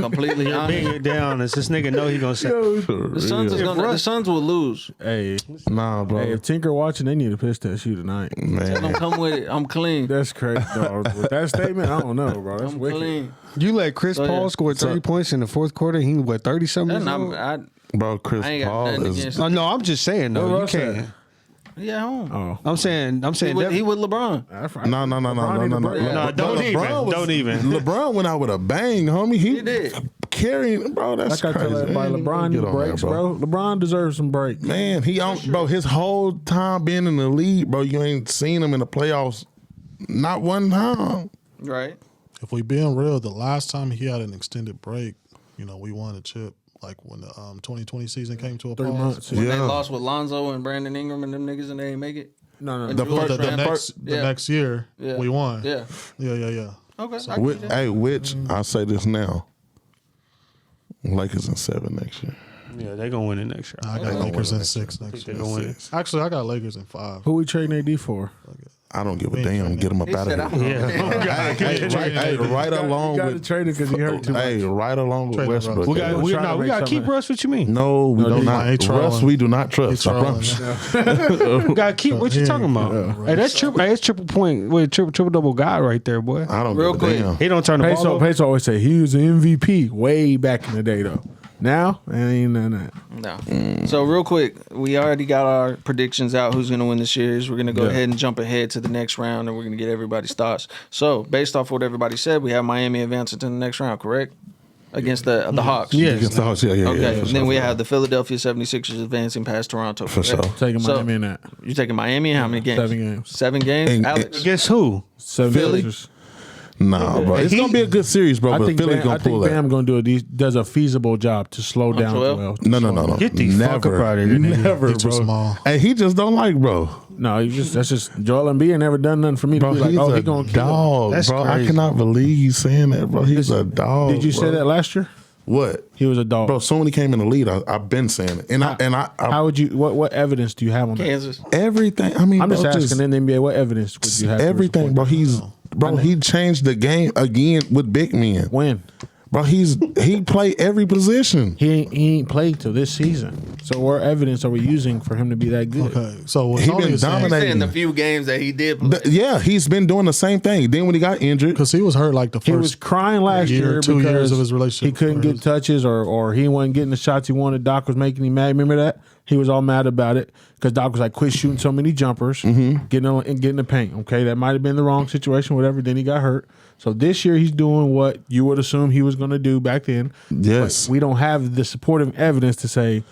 completely being honest, it down, is this nigga know he gonna say? the Suns will lose. Hey, Nah, bro. hey, if Tinker watching, they need to piss test you tonight. Tell them Man. come with it. I'm clean. That's crazy, dog. With that statement, I don't know, bro. That's I'm wicked. clean. You let Chris So, Paul yeah. score 30 points in the fourth quarter. He what 30 something years That's old? not, Bro, Chris I ain't got Paul nothing is. against No, I'm just saying though. Where You Russ at? can't. he at home. Oh, I'm saying He with LeBron. that's right. No. LeBron need a break. No, don't even. Don't even. LeBron went out with a bang, homie. He did. Carrying, bro. That's Like I crazy. tell everybody, Man, LeBron get need on there, breaks, bro. LeBron deserves some breaks. Man, he on, bro. His whole time being in the league, bro. You ain't seen him in the playoffs, not one time. Right. If we being real, the last time he had an extended break, we won a chip. Like when the 2020 season came to a 3 pause. months. When they Yeah. lost with Lonzo and Brandon Ingram and them niggas and they ain't make it. No. And The Julius first- The Randle. the next year, Yeah. we won. Yeah. Yeah. Okay. I can see that. Which I say this now. Lakers in 7 next year. Yeah, they gonna win it next year. I got Lakers in 6 next They year. gonna win it. Actually, I got Lakers in 5. Who we trading AD for? I don't give a damn. Get him up He out said, of I here. don't know. Right along You got to with. trade it because he hurt too much. Hey, right along with Trade Westbrook. We got We're trying to we make got to keep something. Russ. What you mean? No, we do he not. trolling. Russ, we do not trust. I trolling, promise. We got to keep. What you talking about? Hey, that's triple. Hey, that's triple point. Wait, triple double guy right there, boy. I don't Real give a quick. damn. He don't turn the ball over. Peso always say he was an MVP way back in the day, though. Now, it ain't none of that. No. So real quick, we already got our predictions out. Who's going to win the series? We're going to go ahead and jump ahead to the next round, and we're going to get everybody's thoughts. So based off what everybody said, we have Miami advancing to the next round, correct? Against the Hawks. Yes. Against the Hawks, yeah. Okay. for And sure. then we have the Philadelphia 76ers advancing past Toronto. For correct? sure. Taking So- Miami in that. You taking Miami? How many games? 7 games. 7 games. And- Alex. Guess who? 7 Philly? Sixers. Nah, bro. It's He- gonna be a good series, bro. I But think Philly's Bam, gonna I think pull Bam that. going to does a feasible job to slow down Joel? Joel. No. Get the fuck up out of here, nigga. Never, He too bro. small. Hey, he just don't like, bro. No, that's just Joel Embiid ain't never done nothing for me to Bro, be like, he's oh, a he gonna kill him. dog, That's bro. I crazy. cannot believe you saying that, bro. He's a dog. Did you say bro. that last year? What? He was a dog. Bro, soon when he came in the lead, I've been saying it. And I How would you? What evidence do you have on that? Kansas. everything. I mean, I'm just bro, asking in the NBA. What evidence would you have? to everything, bro. support He changed the game again with big men. that? When Bro, he played every position. he ain't played till this season. So what evidence are we using for him to be that good? Okay, so what He Tony been is saying, dominating. In the few games that he did play. Yeah, he's been doing the same thing. Then when he got injured, because he was hurt like the He was first crying last year 2 because years of his relationship. he couldn't get touches or he wasn't getting the shots he wanted. Doc was making him mad. Remember that? He was all mad about it because Doc was like, quit shooting so many jumpers, getting in the paint. Okay, that might have been the wrong situation, whatever. Then he got hurt. So this year he's doing what you would assume he was going to do back then. yes. But we don't have the supportive evidence to say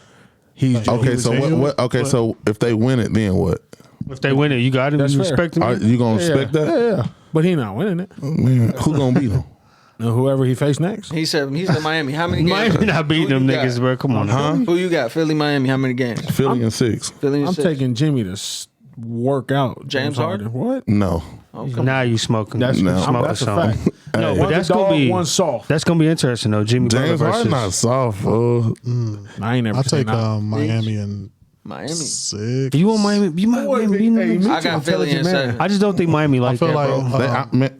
he's Okay, he was so genuine. what? Okay, so if they win it, then what? If they win it, you got him. That's You fair. respect him. Are you gonna respect that? Yeah. But he not winning it. Man, who gonna beat him? Now, whoever he faced next. He said Miami. How many games? Miami not beating Who them you niggas, got? bro. Come on, Huh? Who you got? Philly, Miami. How many games? Philly and 6. Philly and I'm 6. taking Jimmy to work out. James Harden? What? No. Now you smoking. That's, you No. smoking that's a something. fact. No, One's but that's a dog, gonna be one's soft. That's gonna be interesting though. Jimmy James Butler Harden not versus. soft, fool. I ain't never I'll seen take that. Miami and Miami. 6. You want Miami? You might Boy, beat them hey, niggas. I got Philly in intelligent 7. I just don't think Miami I like feel that, like bro.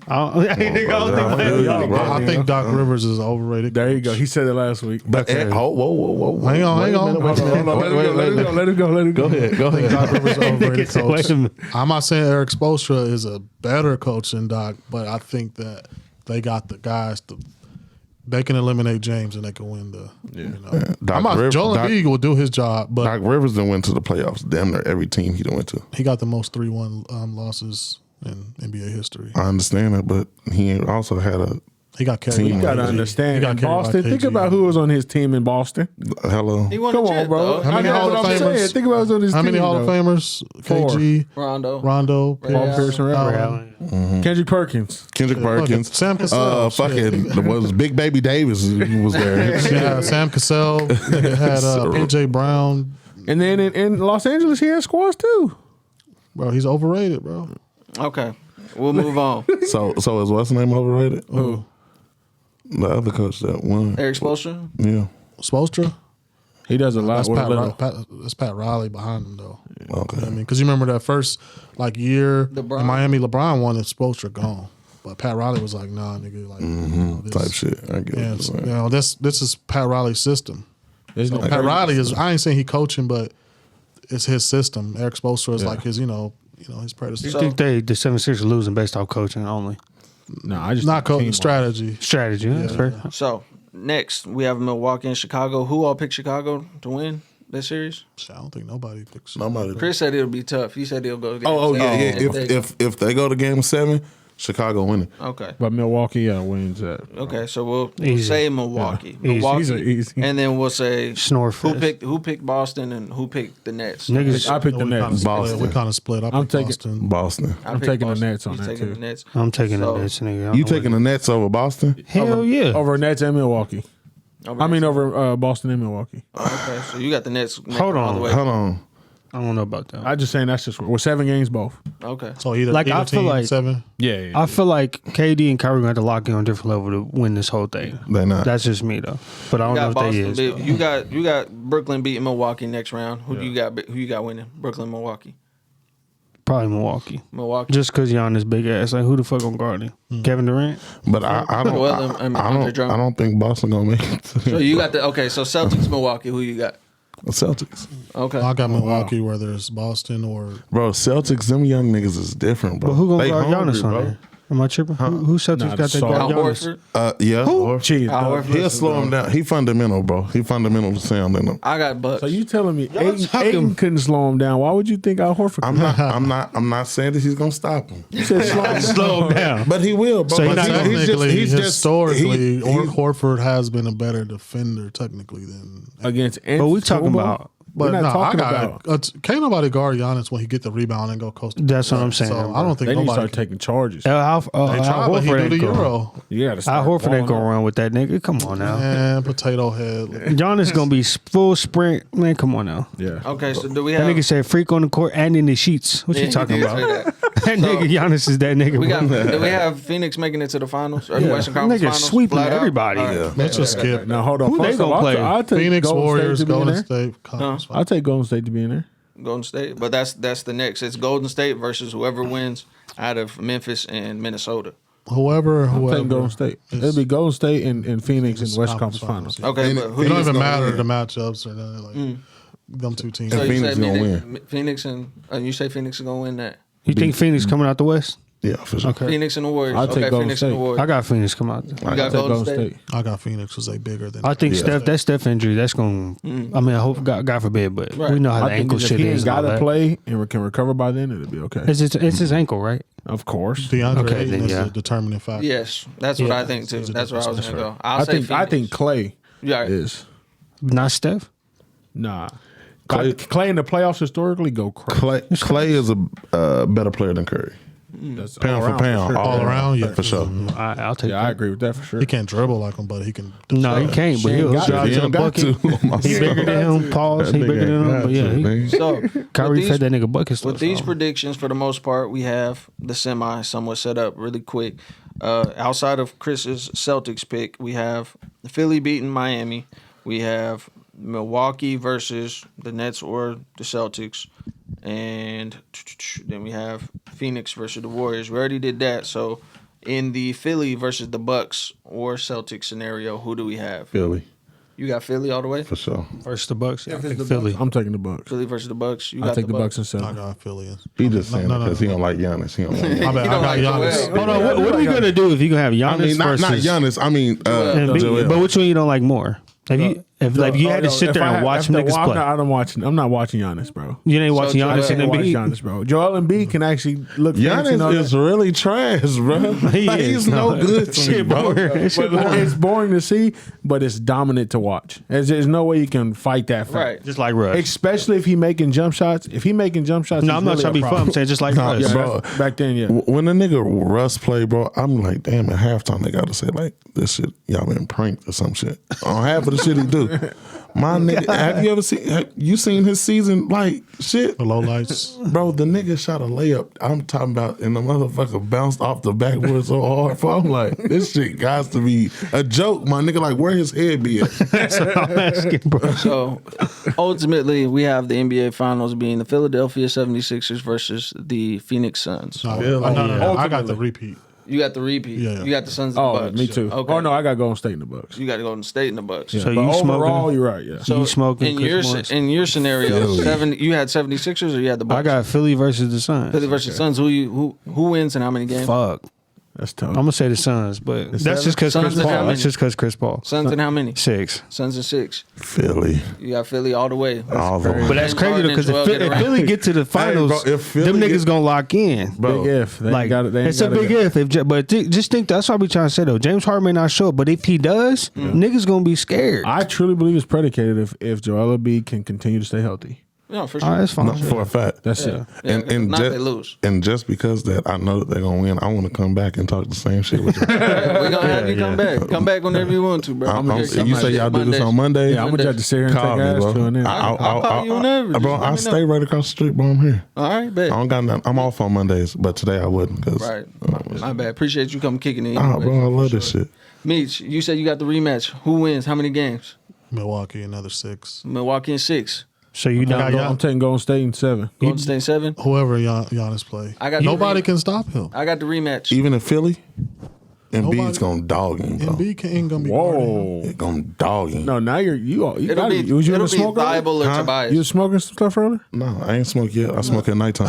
I don't think Miami. I think Doc Rivers is overrated. There you go. He said it last week. But whoa. Hang on. Wait a minute. Let it go. Go ahead. I think Doc Rivers is overrated Nigga, wait coach. a minute. I'm not saying Eric Spoelstra is a better coach than Doc, but I think that they got the guys to. They can eliminate James and they can win the. Doc I'm not. Rivers- Joel Doc- Embiid will do his job, but Doc Rivers done went to the playoffs. Damn near every team he done went to. he got the most 3-1 losses in NBA history. I understand that, but he also had He got carried. You You gotta He understand. got In carried by Boston, think KG. about who was on his team in Boston. Hello. He won Come a on, chip, bro. though. How many I know Hall what of I'm saying. Famers? Think about who's on his How team. many Hall of though. Famers? Four. KG, Rondo. Pierce, Paul Pierce and Ray Allen. Kendrick Perkins. Kendrick Perkins. Sam Cassell. Fucking was Big Baby Davis who was there. Yeah, Sam Cassell. Nigga had PJ Brown. And then in Los Angeles, he had squads too. Bro, he's overrated, bro. Okay, we'll move on. So is what's his name overrated? Who? The other coach that won. Eric Spoelstra. Yeah. Spoelstra? He does a lot That's with Pat, little. That's Pat Riley behind him, though. Okay. I mean, because you remember that first year LeBron. in Miami, LeBron won and Spoelstra gone. But Pat Riley was like, nah, nigga. Like, this, Type shit. I get Yeah, what it's, you're you saying. know, this is Pat Riley's system. There's no Pat Riley is, I ain't saying he coaching, but it's his system. Eric Spoelstra is like his, his You predecessor. think the 76ers are losing based off coaching only? No, I just Not think coaching, team strategy. Strategy. That's fair. So next we have Milwaukee and Chicago. Who all picked Chicago to win this series? I don't think nobody picks. Nobody. Chris said it'll be tough. He said he'll go. To Oh game yeah, seven. yeah. If they go to Game 7, Chicago winning. Okay. But Milwaukee wins that. Okay, so we'll Easy. say Milwaukee. Yeah. Milwaukee, Easy. and then we'll say Snore who fest. picked Boston and who picked the Nets. Niggas, I picked the Nets. Boston. We kind of split. I I'm picked taking- Boston. Boston. I I'm picked taking the Boston. Nets on He's that, taking too. the Nets. I'm taking So- the Nets, nigga. You taking the Nets over Boston? Hell yeah. Over Nets and Milwaukee. Over Over Nets. Boston and Milwaukee. Okay, so you got the Nets. Hold all on. the way. Hold on. I don't know about that. I just saying that's just we're 7 games both. Okay. So either Like, either I feel team, like- 7. Yeah. I feel like KD and Kyrie going to lock in on a different level to win this whole thing. They not. That's just me though. But I You don't got know if they Boston. is. Beat, though. you got Brooklyn beating Milwaukee next round. Who do you got? Who you got winning? Brooklyn, Milwaukee. Probably Milwaukee. Milwaukee. Just because Giannis big ass. Like, who the fuck gonna guard him? Kevin Durant? But I don't. Well, I mean, Andre Drummond. I don't think Boston gonna make it. To So you got the So Celtics, Milwaukee. Who you got? the Celtics, Okay. I got Milwaukee, whether it's Boston or bro. Celtics, them young niggas is different, bro. But who gonna They guard hungry, Giannis on bro. there? Am I tripping? Who Celtics Nah, got that Saul. guard Al Giannis? Horford. Yeah. Cheese. Al dog. Horford. He'll slow him down. He fundamental, bro. He fundamental to Sam Lennard. I got Bucks. So you telling me talking- Ayton couldn't slow him down? Why would you think Al Horford? I'm not saying that he's gonna stop him, You said slow him down. Slow him down. but he will, bro. So he's But not- technically, historically, he- Horford has been a better defender technically than. Against But we talking about. We're But not no, talking I about. got can't nobody guard Giannis when he get the rebound and go coast. to That's what coast. I'm saying, So bro. I don't think They need to nobody. start taking charges. Al They try, but he Horford do ain't the going. Euro. You got to start. Al Horford ain't balling gonna run with that nigga. Come on now. And potato head. Giannis gonna be full sprint. Man, come on now. up. Yeah. Okay, so do we That have? nigga said freak on the court and in the sheets. What Yeah, you he talking did about? say that. That nigga Giannis is that nigga. We got. bro. Do we have Phoenix making it to the finals or the Western Conference Nigga Finals? sweeping Flat out? everybody. All right. Yeah. Let's just skip. Now hold on. Who they First gonna off, play? I'll take Phoenix Golden Warriors, State to be in Golden there. State. Conference I'll take Golden State to be in there. Golden State, but that's the next. It's Golden State versus whoever wins out of Memphis and Minnesota. Whoever. I'm taking Golden State. It'll be Golden State and Phoenix in West Conference Finals. Okay, And but who It do don't you, even gonna matter win? the matchups or nothing. Like them two teams. so you Phoenix say gonna Phoenix and you say Phoenix is gonna win that? You think Phoenix coming out the West? Yeah, for sure. Okay. Phoenix and the Warriors. I'll take Okay, Golden Phoenix and the State. Warriors. I got Phoenix come out there. You I'll got take Golden State. I got Phoenix because they bigger than. I think Yeah. that Steph injury, that's going to, I mean, I hope, God forbid, but Right. we know how I the think ankle if shit he is. ain't and all got to that. play and can recover by then, it'll be okay. It's his ankle, right? Of course. DeAndre Okay, Ayton then, is yeah. the determining factor. Yes, that's what Yeah. I think too. He's a That's where I was difference gonna go. I'll I say think Phoenix. Clay Yeah, is. Not Steph. Nah. Clay- Clay in the playoffs historically go crazy. Clay is a better player than Curry. That's Pound all for around pound, sure. All around, yeah. for sure. I'll take Yeah, I that. agree with that for sure. He can't dribble like him, but he can. No, he can't, but Shane he'll got drive He to the don't got bucket. to. He bigger than him. Pause. He bigger than him. But yeah, he, So Kyrie with fed that nigga bucket stuff. With these so. predictions, for the most part, we have the semi somewhat set up really quick. Outside of Chris's Celtics pick, we have Philly beating Miami. We have Milwaukee versus the Nets or the Celtics. And then we have Phoenix versus the Warriors. We already did that. So in the Philly versus the Bucks or Celtics scenario, who do we have? Philly, You got Philly all the way? for sure. Versus the Bucks. Yeah, I think Philly. I'm taking the Bucks. Philly versus the Bucks. You I'll got take the Bucks and I seven. got Philly. He just saying No, it because he don't like Giannis. He don't like Giannis. I bet I don't got like Giannis. Joel. Hold on. What are we gonna do if you gonna have Giannis I mean, not versus Giannis. I mean, and Joel. but which one you don't like more? Have you? If like you had to sit there and watch niggas play. I'm not watching Giannis, bro. You ain't watching Giannis and Watch Embiid. Giannis, bro. Joel Embiid can actually look fancy. Giannis is really trash, bro. He's no good to me, bro. It's boring to see, but it's dominant to watch. There's no way you can fight that fact. Right. Just like Russ. Especially if he making jump shots. If he making jump shots, No, I'm not trying to be fun. I'm saying just like Russ. Yeah, bro. back then, yeah. When the nigga Russ play, bro, I'm like, damn, at halftime they gotta say like, this shit, y'all been pranked or some shit. On half of the shit he do. My nigga, have you seen his season like shit? The low lights. Bro, the nigga shot a layup. I'm talking about, and the motherfucker bounced off the backboard so hard. I'm like, this shit got to be a joke, my nigga. Like, where his head be at? That's what I'm asking, bro. So ultimately, we have the NBA Finals being the Philadelphia 76ers versus the Phoenix Suns. No, I got the repeat. You got the repeat. Yeah. You got the Suns and the Oh, Bucks. me too. Okay. Oh no, I got Golden State in the Bucks. You got to go to State and the Bucks. Yeah. So But you overall, smoking? you're right. Yeah. So You smoking in Chris your Morris? in your scenario, you had 76ers or you had the Bucks? I got Philly versus the Suns. Philly versus Suns. Who wins and how many games? Fuck. That's tough. I'm gonna say the Suns, but that's just because Suns Chris and how Paul. many? That's just because Chris Paul. Suns and how many? 6. Suns and 6. Philly. You got Philly all the way. All the way. But that's James crazy Harden because and Joel if get around. Philly get to the finals, bro, if Philly them niggas get- gonna lock in. Bro, Big if. They Like got it. it's a big if. But just think that's what I be trying to say though. James Harden may not show up, but if he does, niggas gonna be scared. I truly believe it's predicated if Joel Embiid can continue to stay healthy. No, for All right, sure. that's fine. no, for a fact. That's it. Yeah, And not just, they lose. and just because that I know that they're gonna win, I want to come back and talk the same shit with you. We're gonna have you come back. Come back whenever you want to, bro. You say y'all do this on Monday? Yeah, I'm gonna have to sit here and take Call me, ass bro. to an end. I'll call you whenever. Just Bro, let I me stay know. right across the street, bro. I'm here. All right, I bet. don't got nothing. I'm off on Mondays, but today I wouldn't. Cause, Right. My bad. Appreciate you coming kicking in. bro, I love this shit. Meech, you said you got the rematch. Who wins? How many games? Milwaukee, another 6. Milwaukee in 6. So you down? I'm taking Golden State in 7. Golden State 7. Whoever Giannis play. I got Nobody the can stop him. I got the rematch. Even in Philly, Embiid's Nobody- gonna dog him, bro. Embiid ain't gonna be guarding him. Whoa. It's gonna dog him. No, now you It'll got be it. Was you in it'll the be smoke earlier? Thibault or Huh? Tobias. You was smoking some stuff earlier? No, I ain't smoked yet. I smoke at nighttime.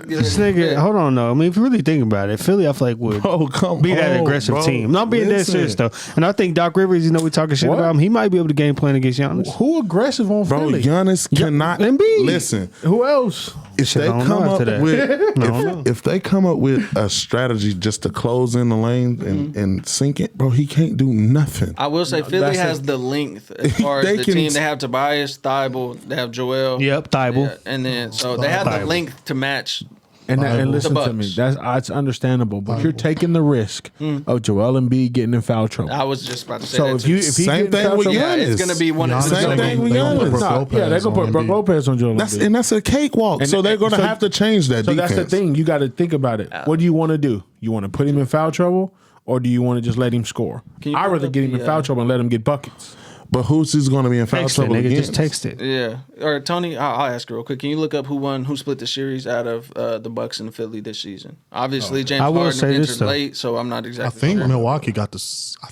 This nigga, hold on though. I mean, if you really think about it, Philly, I feel like would Oh, come be that on, aggressive bro. team. Not being dead Listen. serious though. And I think Doc Rivers, we talking shit What? about him. He might be able to game plan against Giannis. Who aggressive on Bro, Philly? Giannis cannot Embiid. listen. Who else? If Shit, they I don't come know up after that. with if they come up with a strategy just to close in the lane and sink it, bro, he can't do nothing. I will say Philly that's has it. the length as far They as the can- team. They have Tobias, Thibault, they have Joel. Yep, Thibault. Yeah, and then so they have the Thibault. length to match. And listen The to me, Bucks. that's understandable, but you're taking the risk of Joel Embiid getting in foul trouble. I was just about to say So that if too. he Same get in thing foul with trouble, yeah, it's Giannis. gonna be one of Giannis the Same gonna thing be- with they gonna put Giannis. Brook yeah, Lopez they're gonna put on Brook Embiid. Lopez on Joel That's Embiid. and that's a cakewalk. So they're gonna so- have to change that So defense. that's the thing. You got to think about it. What do you want to do? You want to put him in foul trouble, or do you want to just let him score? Can you I'd pull rather up get him in the, foul trouble and let him get buckets. But who's going to be in foul Text it, trouble nigga. against? Just text it. Yeah. Or Tony, I'll ask you real quick. Can you look up who split the series out of the Bucks and Philly this season? Obviously, James I will Harden say this, entered though. late, so I'm not I exactly think sure. Milwaukee got this. I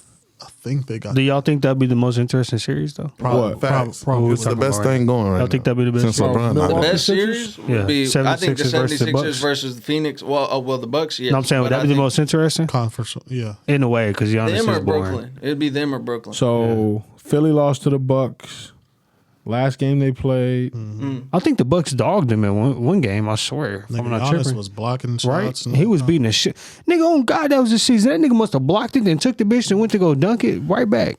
think they got Do y'all think that'd be the most interesting series though? probably, Facts. probably It's the best thing going right Y'all now. think that'd be the best Since series? LeBron. The Milwaukee best Sixers? series would Yeah. be, I think, the 76ers versus the 76ers Bucks. versus the Phoenix. Well, the Bucks, yeah. No, I'm saying would that be the most interesting? conference. Yeah, In a way, because Giannis them is or boring. Brooklyn. It'd be them or Brooklyn. So Philly lost to the Bucks. Last game they played. I think the Bucks dogged him in one game. I swear, if I'm nigga, not Giannis tripping. was blocking Right? shots. And He was beating the shit. Nigga, oh God, that was the season. That nigga must have blocked it and took the bitch and went to go dunk it right back.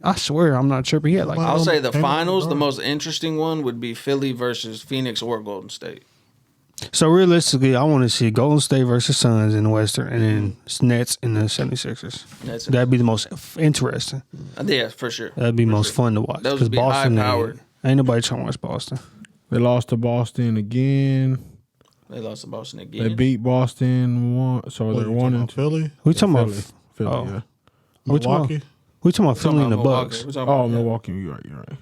I swear, I'm not tripping. He had like, I'll say the Came up finals, with the guard. most interesting one would be Philly versus Phoenix or Golden State. so realistically, I want to see Golden State versus Suns in the Western and then Nets in the 76ers. That's it. That'd be the most interesting. Yeah, for sure. That'd be most fun to watch. Those 'Cause would be Boston, high-powered. ain't nobody trying to watch Boston. They lost to Boston again. They lost to Boston They again. beat Boston one. So What, they're you 1 talking and about 2. Philly, We talking about Philly, oh. yeah. We talking Milwaukee. about, we talking about Philly and the Milwaukee. Bucks. We're talking Oh, about- Milwaukee. You're right.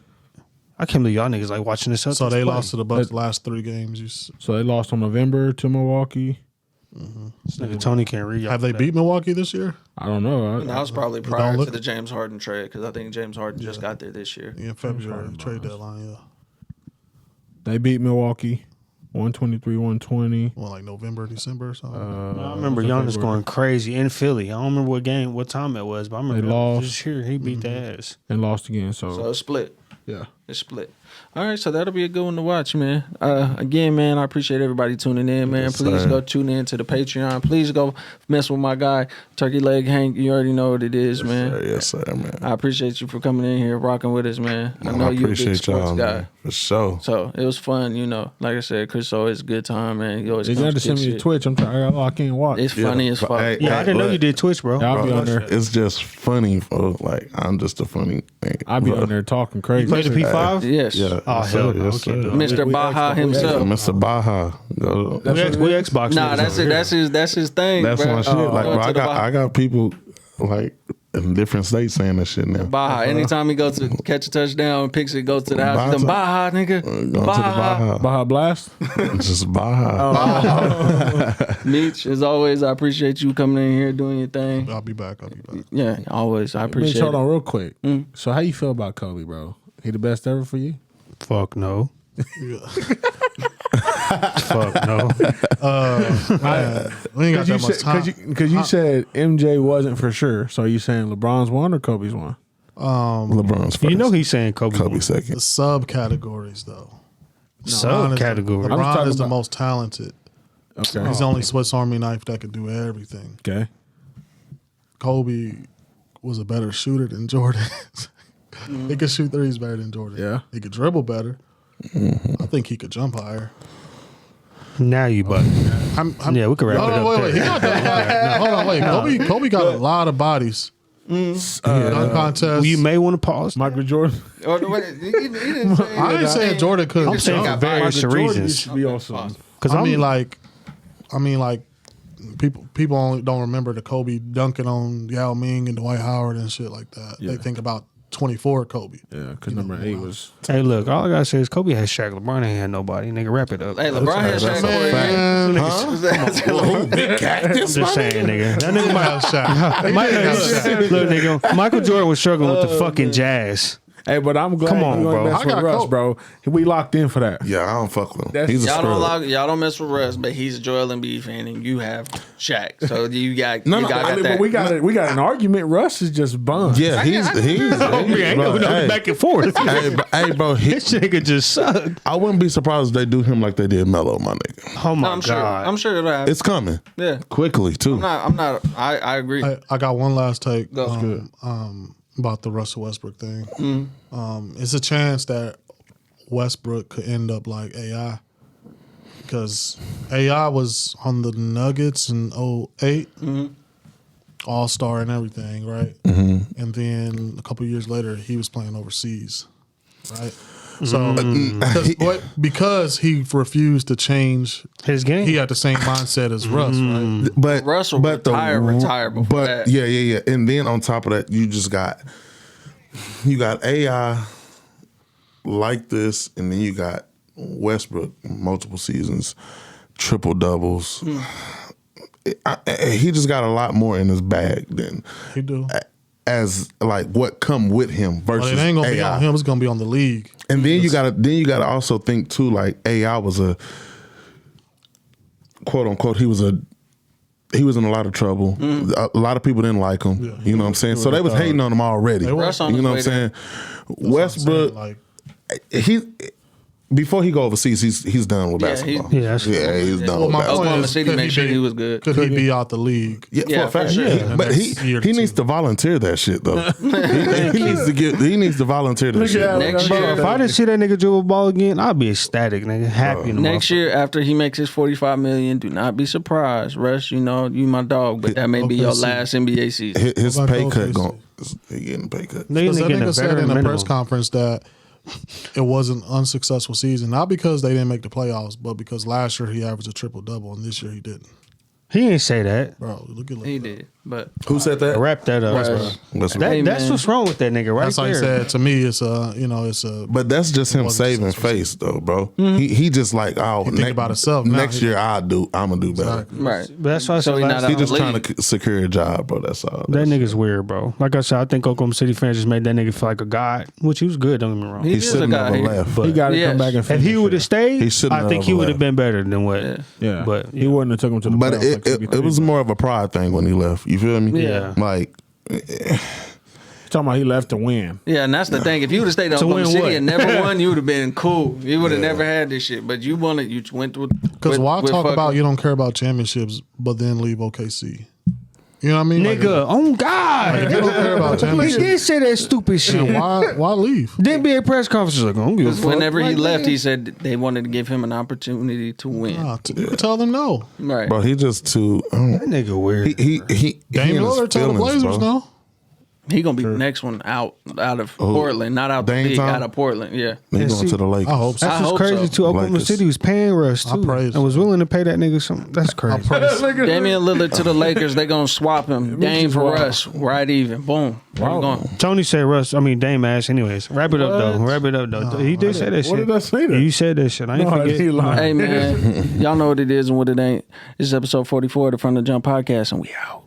I can't believe y'all niggas like watching this. So they lost to the Bucks last 3 games. So they lost on November to Milwaukee. This nigga Tony can't read. y'all Have they that. beat Milwaukee this year? I don't know. And that was probably don't prior look- to the James Harden trade because I think James Harden just got there this year. Yeah, February trade deadline. Yeah, They beat Milwaukee. 123, 120. Well, like November, December or something. I remember Giannis going crazy in Philly. I don't remember what time it was, but I remember They lost. just here he beat the ass. And lost again. So it's split. Yeah. It's split. All right, so that'll be a good one to watch, man. Again, man, I appreciate everybody tuning in, man. Yes, Please sir. go tune in to the Patreon. Please go mess with my guy, Turkey Leg Hank. You already know what it is, man. Yes, sir, man. I appreciate you for coming in here, rocking with us, man. I know you're a big sports guy. man. For sure. So it was fun, Like I said, Chris always a good time, man. He always You comes got to to send kick me shit. a Twitch. I'm trying. I gotta lock in. Watch. It's funny as but fuck. hey, Yeah, I didn't know look, you did Twitch, bro. I'll be on there. It's just funny, folks. Like, I'm just a funny thing. I'll be on there talking crazy. Play the P5? Yes. Yeah. Oh, yes, hell sir, no. yes, Okay, sir. dog. Mr. Baja himself. Mr. Baja. Go. We Xbox. Nah, niggas that's over it. here. That's his thing. That's bro. my shit. Like, Going bro, to the I got people like in different states saying that shit now. Baja. Anytime he goes to catch a touchdown, picks it, goes to the house. He's Baja, nigga. Going to the Baja. Baja Blast. Just Baja. Meech, as always, I appreciate you coming in here doing your thing. I'll be back. Yeah, always. I Mitch, appreciate hold it. on real quick. So how you feel about Kobe, bro? He the best ever for you? Fuck no. Fuck no. Man, we ain't got that much time. Because you said MJ wasn't for sure. So are you saying LeBron's one or Kobe's one? LeBron's first. You know he's saying Kobe. Kobe The second. subcategories, though. Subcategory. I'm LeBron talking is the about- most talented. Okay. He's the only Swiss Army knife that could do everything. Okay. Kobe was a better shooter than Jordan. He could shoot threes better than Jordan. Yeah. He could dribble better. I think he could jump higher. Now you butt. Yeah, we can wrap it up. Wait. He got that. Hold on, wait. Kobe got a lot of bodies. Dunk contest. You may want to pause. Michael Jordan. Oh, no, wait, he didn't say I ain't saying Jordan couldn't I'm saying jump. for various Michael Jordan reasons. used to be awesome. Because I mean, like people only don't remember the Kobe dunking on Yao Ming and Dwight Howard and shit like that. They think about 24 Kobe. Yeah, because number 8 was. hey, look, all I gotta say is Kobe had Shaq. LeBron ain't had nobody. Nigga, wrap it up. Hey, LeBron had Shaq Man, I'm just saying, nigga. That nigga might Shaq. Look, nigga, Michael Jordan was struggling with the fucking Jazz. Hey, but I'm glad Come on, you ain't bro. mess I with got Russ, Kobe. bro. We locked in for that. Yeah, I don't fuck with him. That's- He's a scrub. y'all don't mess with Russ, but he's a Joel Embiid fan, and you have Shaq. So you got No, you no, got I mean, that. but we got an argument. Russ is just bummed. Yeah, he's Ain't bro, no hey, back and forth. hey, bro, This nigga just sucked. I wouldn't be surprised if they do him like they did Melo, my nigga. Oh my I'm sure. god. I'm sure it'll happen. It's coming Yeah. quickly too. I'm not. I agree. I got one last take That's good. About the Russell Westbrook thing. It's a chance that Westbrook could end up like AI because AI was on the Nuggets in 08, All-Star and everything, right? And then a couple years later, he was playing overseas, right? So because he refused to change His game. he had the same mindset as Russ, right? But Russell retired before but that. yeah. And then on top of that, you got AI like this, and then you got Westbrook multiple seasons, triple doubles. He just got a lot more in his bag than He do. as like what come with him versus But it ain't gonna be AI. on him. It's gonna be on the league. And then you gotta also think too, like AI was a quote unquote, he was in a lot of trouble. A lot of people didn't like him. Yeah. You know what I'm saying? So they was hating on him already. They were. Russ on You know his what I'm way saying? That's what I'm saying, Westbrook, like he before he go overseas, he's done with Yeah, basketball. he's He's done Well, with my basketball. point Oklahoma is, City could made he sure be- he was good. Could he be out the league? Yeah, Yeah, for a fact. for sure. Yeah. But Next year he or needs two. to volunteer that shit though. he needs to volunteer that shit. at Next Bro, year, if I didn't see that nigga dribble ball again, I'd be ecstatic, nigga. Happy in the next year after he makes his $45 million, do not be surprised, Russ. You know you my dog, but that may be your OKC. last NBA season. His What about pay cut OKC? going. He getting a pay cut. Because that getting a nigga said veteran in a minimum. press conference that it was an unsuccessful season, not because they didn't make the playoffs, but because last year he averaged a triple double and this year he didn't. He ain't say that. Bro, look at He did. But Who said that? Wrap that up. Russ. That's That, Hey, that's man. what's wrong with that nigga right That's like there. I said. To me, it's a. But that's just him Wasn't saving successful. face, though, bro. He just like, oh, think about himself now. Next year I'm gonna do better. Exactly. right. But that's why I So said he last not He out just of the trying league. to secure a job, bro. That's all. that nigga's weird, bro. Like I said, I think Oklahoma City fans just made that nigga feel like a god, which he was good. Don't get me wrong. He He is should a have guy. never left. But He got to Yes. come back and if finish. he would have stayed, He shouldn't I think have he would have left. been better than what. Yeah, But he wouldn't have took him to the But playoffs. it was more of a pride thing when he left. You feel me? Yeah. Like, talking about he left to win. Yeah, and that's the thing. If you would have stayed in To Oklahoma win City what? and never won, you would have been cool. You would have never had this shit. But you went through. Because why talk about you don't care about championships, but then leave OKC? You know what I mean? Like, Nigga, oh God. if you don't care about He championships, did say that stupid shit. then why leave? Then be a press conference like, I don't give a fuck. Whenever he Like, left, nigga. he said they wanted to give him an opportunity to win. You can tell them no. Right. bro, he just too. That nigga weird. He Dame in his Lillard tell the feelings, Blazers bro. no. He gonna be the next one out of Portland, not out the Dame league, time? out of Portland. Yeah. He And going see, to the Lakers. I hope so. That's I what's hope crazy so. too. Oklahoma Lakers. City was paying Russ too, praise and was willing to pay that nigga some. That's crazy. Damian Lillard to the Lakers, they gonna swap him. Dame for Russ, right even. Boom. Where we going? Tony said Dame ass. Anyways, wrap it up though. He did say that shit. What did I say that? You said that shit. I ain't No, forget. he lied. Hey man, y'all know what it is and what it ain't. This is episode 44 of the From the Jump podcast, and we out.